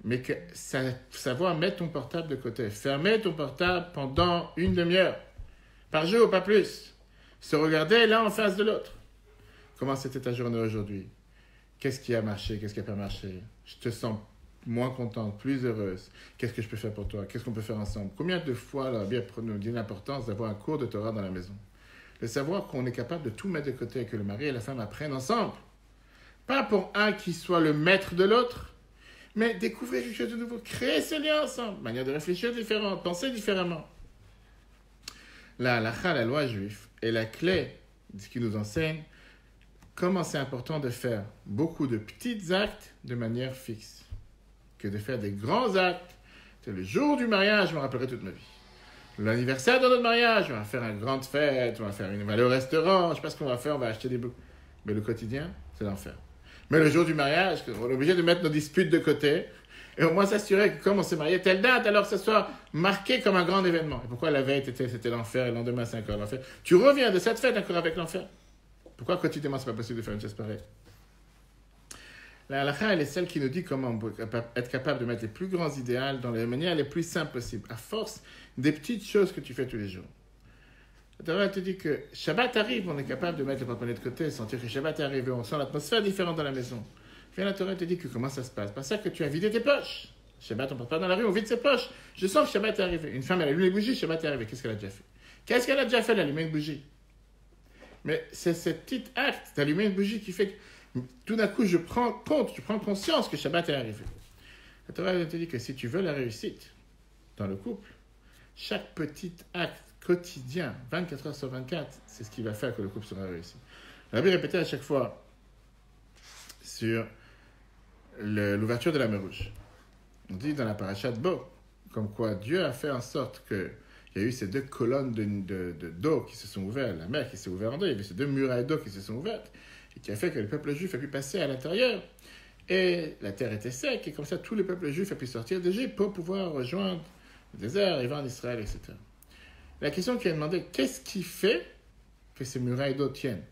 Speaker 1: Mais que savoir mettre ton portable de côté, fermer ton portable pendant une demi-heure, par jour, pas plus. Se regarder l'un en face de l'autre. Comment c'était ta journée aujourd'hui? Qu'est-ce qui a marché? Qu'est-ce qui n'a pas marché? Je te sens moins contente, plus heureuse. Qu'est-ce que je peux faire pour toi? Qu'est-ce qu'on peut faire ensemble? Combien de fois la Bible nous dit l'importance d'avoir un cours de Torah dans la maison? De savoir qu'on est capable de tout mettre de côté et que le mari et la femme apprennent ensemble. Pas pour un qui soit le maître de l'autre, mais découvrir quelque chose de nouveau, créer ce lien ensemble, manière de réfléchir différente, penser différemment. La halakha, la loi juive, est la clé de ce qui nous enseigne comment c'est important de faire beaucoup de petits actes de manière fixe, que de faire des grands actes. C'est le jour du mariage, je me rappellerai toute ma vie. L'anniversaire de notre mariage, on va faire une grande fête, on va aller au restaurant, je ne sais pas ce qu'on va faire, on va acheter des bouquets. Mais le quotidien, c'est l'enfer. Mais le jour du mariage, on est obligé de mettre nos disputes de côté et au moins s'assurer que comme on s'est marié telle date, alors que ce soit marqué comme un grand événement. Et pourquoi la veille, c'était l'enfer et le lendemain, c'est encore l'enfer? Tu reviens de cette fête encore avec l'enfer. Pourquoi quotidiennement, ce n'est pas possible de faire une chose pareille? La halakha, elle est celle qui nous dit comment être capable de mettre les plus grands idéaux dans les manières les plus simples possibles, à force des petites choses que tu fais tous les jours. La Torah te dit que Shabbat arrive, on est capable de mettre le porte-monnaie de côté, sentir que Shabbat est arrivé, on sent l'atmosphère différente dans la maison. Puis la Torah te dit que comment ça se passe? Pas ça que tu as vidé tes poches. Shabbat, on ne passe pas dans la rue, on vide ses poches. Je sens que Shabbat est arrivé. Une femme, elle allume les bougies, Shabbat est arrivé. Qu'est-ce qu'elle a déjà fait? Qu'est-ce qu'elle a déjà fait d'allumer une bougie? Mais c'est ce petit acte d'allumer une bougie qui fait que tout d'un coup, je prends conscience que Shabbat est arrivé. La Torah te dit que si tu veux la réussite dans le couple, chaque petit acte quotidien, 24 heures sur 24, c'est ce qui va faire que le couple sera réussi. On avait répété à chaque fois sur l'ouverture de la mer Rouge. On dit dans la paracha de Bo, comme quoi Dieu a fait en sorte qu'il y a eu ces deux colonnes d'eau qui se sont ouvertes, la mer qui s'est ouverte en deux, il y avait ces deux murailles d'eau qui se sont ouvertes, et qui a fait que le peuple juif a pu passer à l'intérieur. Et la terre était sec, et comme ça, tout le peuple juif a pu sortir d'Égypte pour pouvoir rejoindre le désert, arriver en Israël, etc. La question qui est demandée, qu'est-ce qui fait que ces murailles d'eau tiennent?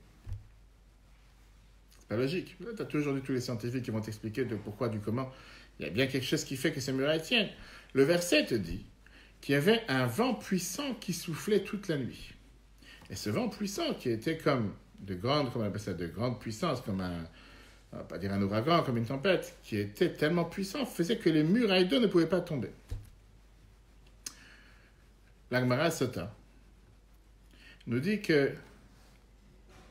Speaker 1: C'est pas logique. Tu as toujours tous les scientifiques qui vont t'expliquer de pourquoi, du comment. Il y a bien quelque chose qui fait que ces murailles tiennent. Le verset te dit qu'il y avait un vent puissant qui soufflait toute la nuit. Et ce vent puissant qui était comme comment on appelle ça, de grande puissance, comme on va pas dire un ouragan, comme une tempête, qui était tellement puissant, faisait que les murailles d'eau ne pouvaient pas tomber. La Gemara Sota nous dit que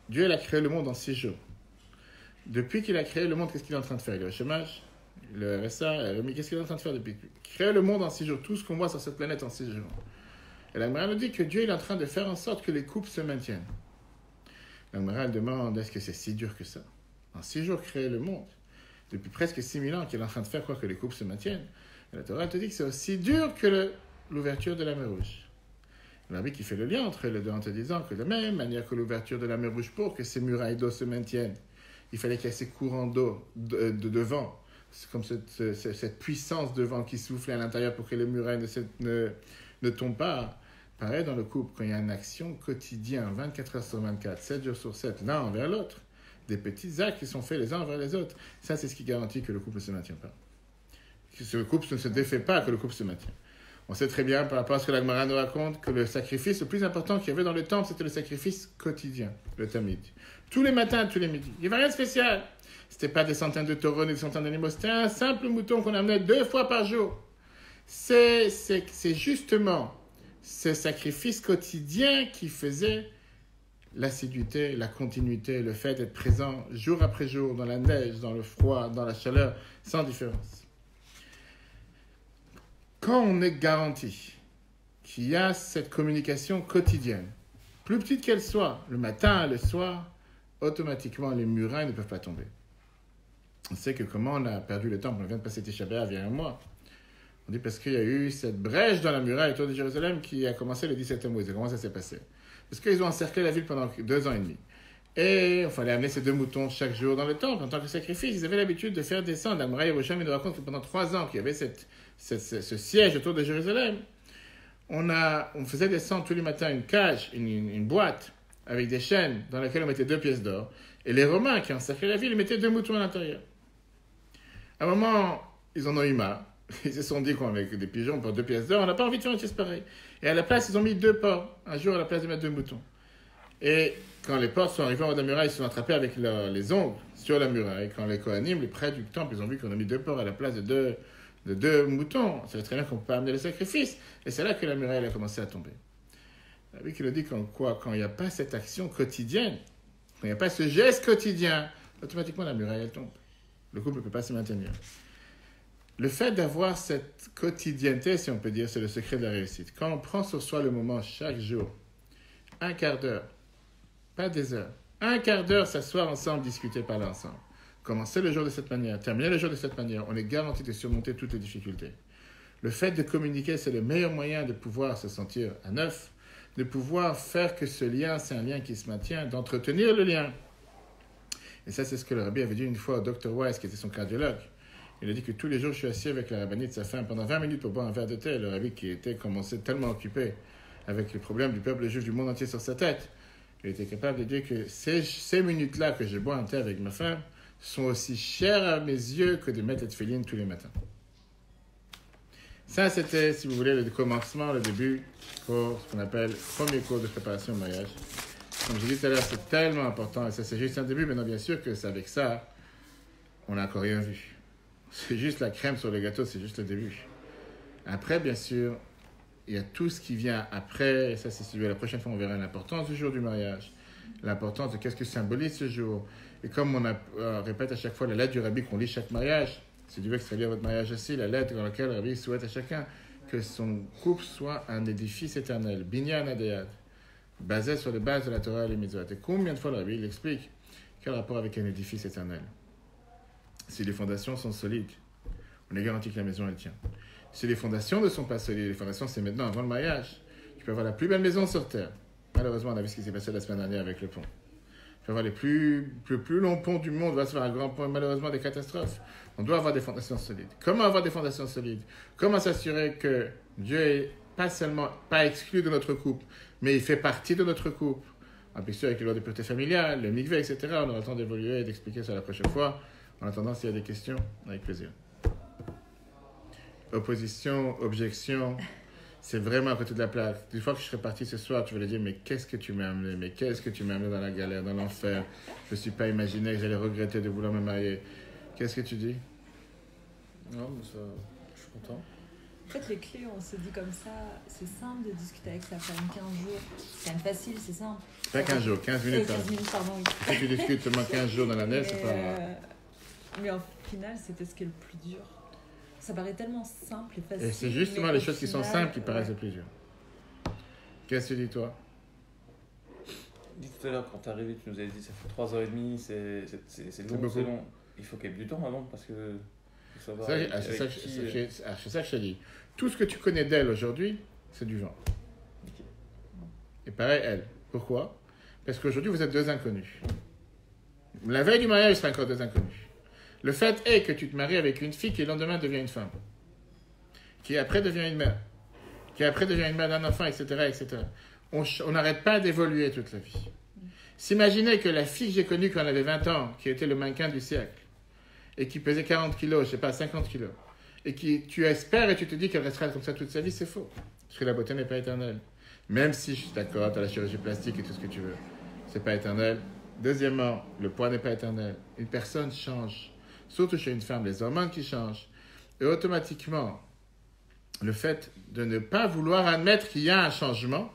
Speaker 1: Dieu il a créé le monde en 6 jours. Depuis qu'il a créé le monde, qu'est-ce qu'il est en train de faire? Il est au chômage, le RSA, qu'est-ce qu'il est en train de faire depuis? Créer le monde en 6 jours, tout ce qu'on voit sur cette planète en 6 jours. Et la Gemara nous dit que Dieu il est en train de faire en sorte que les couples se maintiennent. La Gemara demande, est-ce que c'est si dur que ça? En 6 jours, créer le monde. Depuis presque 6000 ans qu'il est en train de faire quoi que les couples se maintiennent. Et la Torah te dit que c'est aussi dur que l'ouverture de la mer Rouge. Le rabbi qui fait le lien entre les deux en te disant que de la même manière que l'ouverture de la mer Rouge, pour que ces murailles d'eau se maintiennent, il fallait qu'il y ait ces courants d'eau, de vent, c'est comme cette puissance de vent qui soufflait à l'intérieur pour que les murailles ne tombent pas. Pareil dans le couple, quand il y a une action quotidienne, 24 heures sur 24, 7 jours sur 7, l'un envers l'autre, des petits actes qui sont faits les uns envers les autres, ça c'est ce qui garantit que le couple ne se maintient pas. Que le couple ne se défait pas, que le couple se maintient. On sait très bien, par rapport à ce que la Gemara nous raconte, que le sacrifice le plus important qu'il y avait dans le temple, c'était le sacrifice quotidien, le tamid. Tous les matins, tous les midis. Il n'y avait rien de spécial. Ce n'était pas des centaines de taureaux, ni des centaines d'animaux. C'était un simple mouton qu'on amenait 2 fois par jour. C'est justement ce sacrifice quotidien qui faisait l'assiduité, la continuité, le fait d'être présent jour après jour, dans la neige, dans le froid, dans la chaleur, sans différence. Quand on est garanti qu'il y a cette communication quotidienne, plus petite qu'elle soit, le matin, le soir, automatiquement les murailles ne peuvent pas tomber. On sait que comment on a perdu le temple, on vient de passer Tisha B'Av il y a un mois. On dit parce qu'il y a eu cette brèche dans la muraille autour de Jérusalem qui a commencé le 17e mois. Comment ça s'est passé? Parce qu'ils ont encerclé la ville pendant 2 ans et demi. Et il fallait amener ces 2 moutons chaque jour dans le temple en tant que sacrifice. Ils avaient l'habitude de faire descendre. La muraille Yerushalmi nous raconte que pendant 3 ans qu'il y avait ce siège autour de Jérusalem, on faisait descendre tous les matins une cage, une boîte avec des chaînes dans laquelle on mettait 2 pièces d'or. Et les Romains qui encerclaient la ville, ils mettaient 2 moutons à l'intérieur. À un moment, ils en ont eu marre. Ils se sont dit qu'avec des pigeons pour 2 pièces d'or, on n'a pas envie de faire une chose pareille. Et à la place, ils ont mis 2 porcs, un jour à la place de mettre 2 moutons. Et quand les porcs sont arrivés en haut de la muraille, ils se sont attrapés avec les ongles sur la muraille. Quand les Kohanim, les prêtres du temple, ils ont vu qu'on a mis 2 porcs à la place de deux moutons. Ça veut très bien qu'on peut pas amener le sacrifice. Et c'est là que la muraille a commencé à tomber. Lui qui le dit quand il n'y a pas cette action quotidienne, quand il n'y a pas ce geste quotidien, automatiquement la muraille elle tombe. Le couple ne peut pas se maintenir. Le fait d'avoir cette quotidienneté, si on peut dire, c'est le secret de la réussite. Quand on prend sur soi le moment chaque jour, 1 quart d'heure, pas des heures, 1 quart d'heure s'asseoir ensemble, discuter, parler ensemble. Commencer le jour de cette manière, terminer le jour de cette manière, on est garanti de surmonter toutes les difficultés. Le fait de communiquer, c'est le meilleur moyen de pouvoir se sentir à neuf, de pouvoir faire que ce lien, c'est un lien qui se maintient, d'entretenir le lien. Et ça, c'est ce que le rabbi avait dit une fois au Dr. Weiss, qui était son cardiologue. Il a dit que tous les jours, je suis assis avec la rabbinite de sa femme pendant 20 minutes pour boire un verre de thé. Le rabbi qui était commencé tellement occupé avec les problèmes du peuple juif du monde entier sur sa tête, il était capable de dire que ces minutes-là que je bois un thé avec ma femme sont aussi chères à mes yeux que de mettre cette féline tous les matins. Ça, c'était, si vous voulez, le commencement, le début pour ce qu'on appelle le premier cours de préparation au mariage. Comme je l'ai dit tout à l'heure, c'est tellement important, et ça, c'est juste un début. Maintenant, bien sûr que c'est avec ça, on n'a encore rien vu. C'est juste la crème sur le gâteau, c'est juste le début. Après, bien sûr, il y a tout ce qui vient après, et ça, c'est la prochaine fois, on verra l'importance du jour du mariage, l'importance de qu'est-ce que symbolise ce jour. Et comme on répète à chaque fois la lettre du rabbi qu'on lit chaque mariage, si Dieu veut extraire votre mariage aussi, la lettre dans laquelle le rabbi souhaite à chacun que son couple soit un édifice éternel, binyan adéad, basé sur les bases de la Torah et les mitzvot. Et combien de fois le rabbi il explique quel rapport avec un édifice éternel? Si les fondations sont solides, on est garanti que la maison elle tient. Si les fondations ne sont pas solides, les fondations c'est maintenant avant le mariage, tu peux avoir la plus belle maison sur terre. Malheureusement, on a vu ce qui s'est passé la semaine dernière avec le pont. Tu peux avoir le plus long pont du monde, va se faire un grand pont, malheureusement des catastrophes. On doit avoir des fondations solides. Comment avoir des fondations solides? Comment s'assurer que Dieu est pas exclu de notre couple, mais il fait partie de notre couple? En plus, avec les lois de pureté familiale, le mikvé, etc. On aura le temps d'évoluer et d'expliquer ça la prochaine fois. En attendant, s'il y a des questions, avec plaisir. Opposition, objection. c'est vraiment à côté de la plaque. Une fois que je serai parti ce soir, tu vas lui dire, mais qu'est-ce que tu m'as amené? Mais qu'est-ce que tu m'as amené dans la galère, dans l'enfer? Je ne me suis pas imaginé que j'allais regretter de vouloir me marier. Qu'est-ce que tu dis?
Speaker 2: Non, mais ça, je suis content.
Speaker 3: En fait, les clés, on se dit comme ça, c'est simple de discuter avec sa femme 15 jours. C'est quand même facile, c'est simple.
Speaker 1: Pas 15 jours, 15 minutes.
Speaker 3: 15 minutes, pardon. Oui.
Speaker 1: Si tu discutes seulement 15 jours dans l'année, c'est pas grave.
Speaker 3: Mais au final, c'était ce qui est le plus dur. Ça paraît tellement simple et facile.
Speaker 1: Et c'est justement les choses qui sont simples qui paraissent le plus dur. Qu'est-ce que tu dis, toi?
Speaker 2: Dis tout à l'heure, quand t'es arrivé, tu nous avais dit ça fait 3h30, c'est long, c'est long. Il faut qu'il y ait du temps avant parce que.
Speaker 1: C'est ça que je te dis. Tout ce que tu connais d'elle aujourd'hui, c'est du vent. Okay. Et pareil, elle. Pourquoi? Parce qu'aujourd'hui, vous êtes deux inconnus. La veille du mariage, vous serez encore deux inconnus. Le fait est que tu te maries avec une fille qui, le lendemain, devient une femme. Qui, après, devient une mère. Qui, après, devient une mère d'un enfant, etc., etc. On n'arrête pas d'évoluer toute la vie. S'imaginer que la fille que j'ai connue quand elle avait 20 ans, qui était le mannequin du siècle, et qui pesait 40 kilos, je sais pas, 50 kilos, et qui tu espères et tu te dis qu'elle restera comme ça toute sa vie, c'est faux. Parce que la beauté n'est pas éternelle. Même si je suis d'accord, tu as la chirurgie plastique et tout ce que tu veux, c'est pas éternel. Deuxièmement, le poids n'est pas éternel. Une personne change. Surtout chez une femme, les hormones qui changent. Et automatiquement, le fait de ne pas vouloir admettre qu'il y a un changement,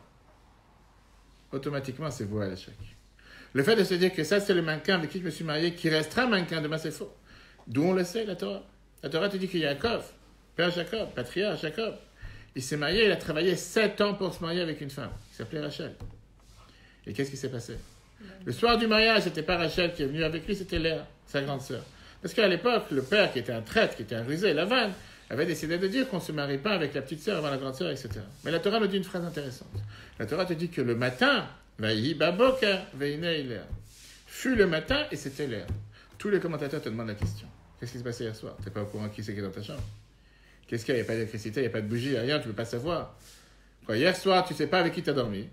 Speaker 1: automatiquement, c'est voué à l'échec. Le fait de se dire que ça, c'est le mannequin avec qui je me suis marié, qui restera mannequin demain, c'est faux. D'où on le sait, la Torah. La Torah te dit que Yaakov, père Jacob, patriarche Jacob, il s'est marié, il a travaillé 7 ans pour se marier avec une femme, qui s'appelait Rachel. Et qu'est-ce qui s'est passé? Le soir du mariage, c'était pas Rachel qui est venue avec lui, c'était Léa, sa grande sœur. Parce qu'à l'époque, le père, qui était un traître, qui était un rusé, Lavan, avait décidé de dire qu'on ne se marie pas avec la petite sœur avant la grande sœur, etc. Mais la Torah nous dit une phrase intéressante. La Torah te dit que le matin, Vaïhi baboka, veine Léa. Fut le matin et c'était Léa. Tous les commentateurs te demandent la question. Qu'est-ce qui se passait hier soir? Tu n'es pas au courant qui c'est qui est dans ta chambre? Qu'est-ce qu'il y a? Il n'y a pas d'électricité, il n'y a pas de bougie, rien, tu ne peux pas savoir. Quoi, hier soir, tu ne sais pas avec qui tu as dormi.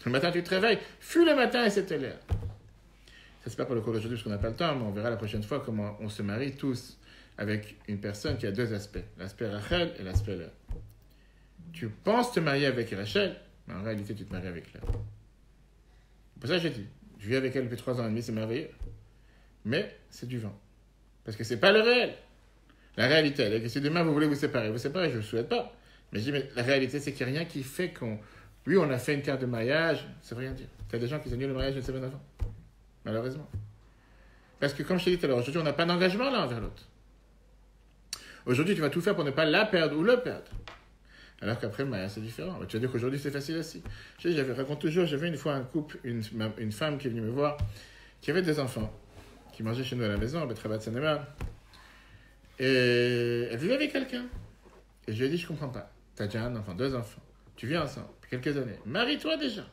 Speaker 1: Le matin, tu te réveilles. Fut le matin et c'était Léa. Ça, c'est pas pour le cours d'aujourd'hui parce qu'on n'a pas le temps, mais on verra la prochaine fois comment on se marie tous avec une personne qui a deux aspects. L'aspect Rachel et l'aspect Léa. Tu penses te marier avec Rachel, mais en réalité, tu te maries avec Léa. Pour ça, je dis, je vis avec elle depuis 3 ans et demi, c'est merveilleux. Mais c'est du vent. Parce que c'est pas le réel. La réalité, elle est que si demain vous voulez vous séparer, je ne le souhaite pas. Mais je dis, mais la réalité, c'est qu'il n'y a rien qui fait qu'on... Oui, on a fait une carte de mariage, ça veut rien dire. Il y a des gens qui annulent le mariage une semaine avant. Malheureusement. Parce que, comme je t'ai dit tout à l'heure, aujourd'hui, on n'a pas d'engagement l'un envers l'autre. Aujourd'hui, tu vas tout faire pour ne pas la perdre ou le perdre. Alors qu'après, le mariage, c'est différent. Tu vas dire qu'aujourd'hui, c'est facile aussi. Raconte toujours, j'avais une fois un couple, une femme qui est venue me voir, qui avait des enfants, qui mangeaient chez nous à la maison, à Betrabat Sanéma. Et elle vivait avec quelqu'un. Et je lui ai dit, je ne comprends pas. Tu as déjà un enfant, 2 enfants. Tu vis ensemble, depuis quelques années. Marie-toi déjà.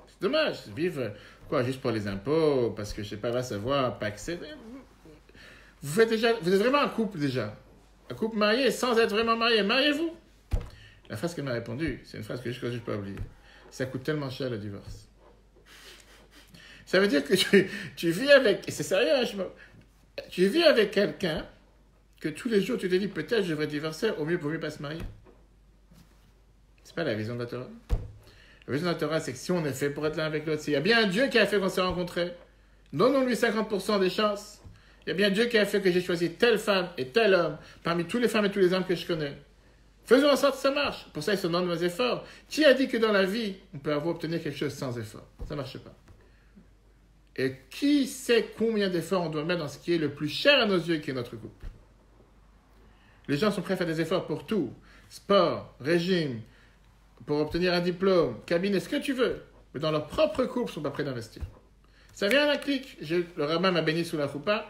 Speaker 1: C'est dommage. Vivre, quoi, juste pour les impôts, parce que je ne sais pas, va savoir, pas accéder. Vous êtes vraiment un couple déjà. Un couple marié sans être vraiment marié. Mariez-vous. La phrase qu'elle m'a répondu, c'est une phrase que je ne peux pas oublier. Ça coûte tellement cher le divorce. Ça veut dire que tu vis avec, et c'est sérieux, tu vis avec quelqu'un que tous les jours tu te dis peut-être je devrais divorcer, au mieux pour mieux pas se marier. C'est pas la vision de la Torah. La vision de la Torah, c'est que si on est fait pour être l'un avec l'autre, s'il y a bien un Dieu qui a fait qu'on s'est rencontrés, donnons-lui 50% des chances. Il y a bien Dieu qui a fait que j'ai choisi telle femme et tel homme parmi toutes les femmes et tous les hommes que je connais. Faisons en sorte que ça marche. Pour ça, ils se demandent nos efforts. Qui a dit que dans la vie, on peut obtenir quelque chose sans effort? Ça ne marche pas. Et qui sait combien d'efforts on doit mettre dans ce qui est le plus cher à nos yeux, qui est notre couple? Les gens sont prêts à faire des efforts pour tout. Sport, régime, pour obtenir un diplôme, cabinet, ce que tu veux. Mais dans leur propre couple, ils ne sont pas prêts d'investir. Ça vient d'un clic. Le rabbin m'a béni sous la choupa.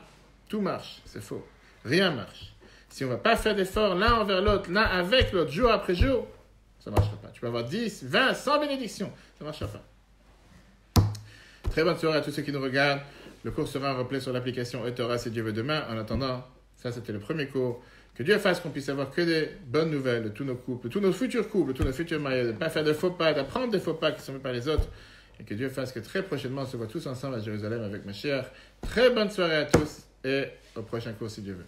Speaker 1: Tout marche. C'est faux. Rien marche. Si on ne va pas faire d'efforts l'un envers l'autre, l'un avec l'autre, jour après jour, ça ne marchera pas. Tu peux avoir 10, 20, 100 bénédictions. Ça ne marchera pas. Très bonne soirée à tous ceux qui nous regardent. Le cours sera en replay sur l'application eTorah si Dieu veut demain. En attendant, ça c'était le premier cours. Que Dieu fasse qu'on puisse avoir que des bonnes nouvelles de tous nos couples, de tous nos futurs couples, de tous nos futurs mariages, de ne pas faire de faux pas, d'apprendre des faux pas qui ne sont faits par les autres. Et que Dieu fasse que très prochainement on se voit tous ensemble à Jérusalem avec ma chère. Très bonne soirée à tous et au prochain cours si Dieu veut.